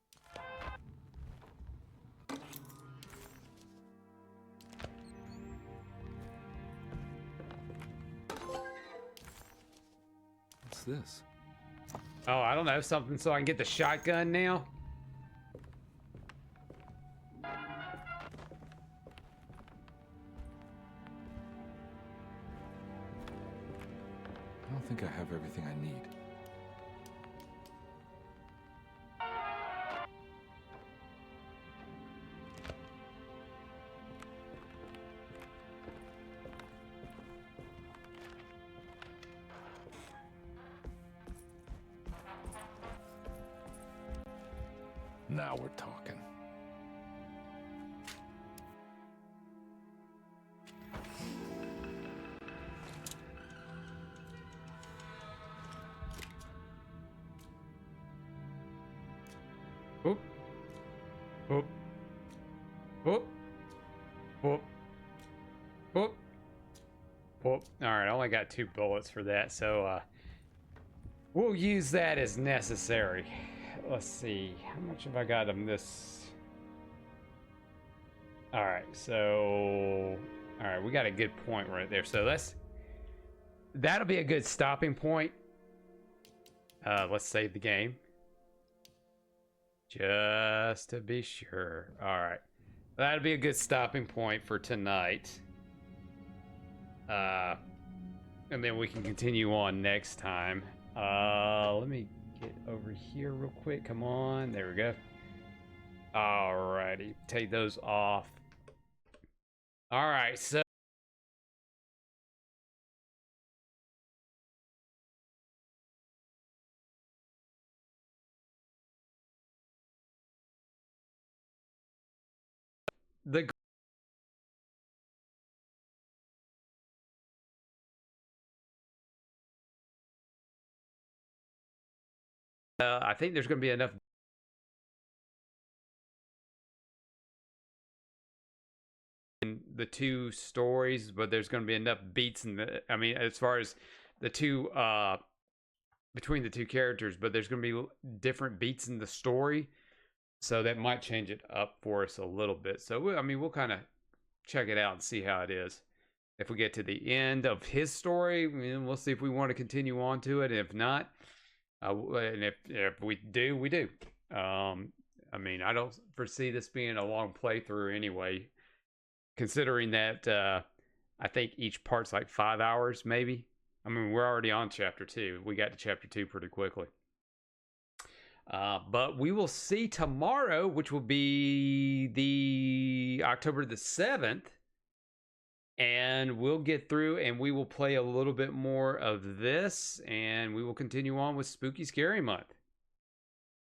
What's this? Oh, I don't know. Something so I can get the shotgun now? I don't think I have everything I need. Now we're talking. Oop. Oop. Oop. Oop. Oop. Oop. Alright, I only got 2 bullets for that, so we'll use that as necessary. Let's see. How much have I got on this? Alright, so... Alright, we got a good point right there. So that'll be a good stopping point. Let's save the game. Just to be sure. Alright. That'll be a good stopping point for tonight. And then we can continue on next time. Let me get over here real quick. Come on. There we go. Alrighty. Take those off. Alright, so the I think there's going to be enough in the 2 stories, but there's going to be enough beats in the, I mean, as far as the 2 between the 2 characters, but there's going to be different beats in the story, so that might change it up for us a little bit. So I mean, we'll kind of check it out and see how it is. If we get to the end of his story, we'll see if we want to continue on to it. If not, and if we do, we do. I mean, I don't foresee this being a long playthrough anyway, considering that I think each part's like 5 hours, maybe. I mean, we're already on chapter 2. We got to chapter 2 pretty quickly. But we will see tomorrow, which will be the October the 7th. And we'll get through and we will play a little bit more of this. And we will continue on with Spooky Scary Month.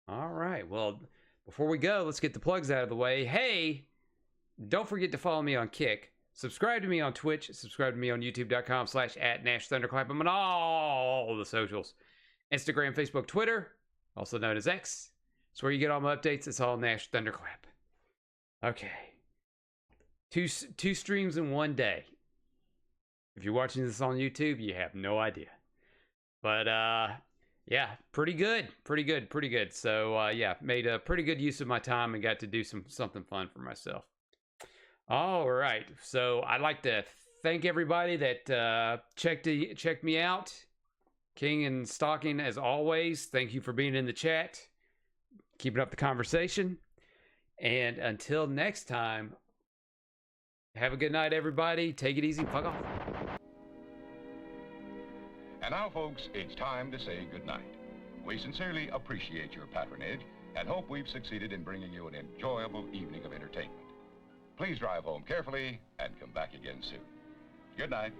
All right. Well, before we go, let's get the plugs out of the way. Hey, don't forget to follow me on Kick. Subscribe to me on Twitch. Subscribe to me on youtube.com/@NashThunderclap. I'm on all the socials. Instagram, Facebook, Twitter, also known as X. It's where you get all my updates. It's all Nash Thunderclap. Okay. Two streams in one day. If you're watching this on YouTube, you have no idea. But, yeah, pretty good. So, yeah, made a pretty good use of my time and got to do something fun for myself. All right. So, I'd like to thank everybody that checked me out. King and Stalking, as always, thank you for being in the chat. Keeping up the conversation. And until next time, have a good night, everybody. Take it easy. Fuck off. And now, folks, it's time to say goodnight. We sincerely appreciate your patronage and hope we've succeeded in bringing you an enjoyable evening of entertainment. Please drive home carefully and come back again soon. Good night.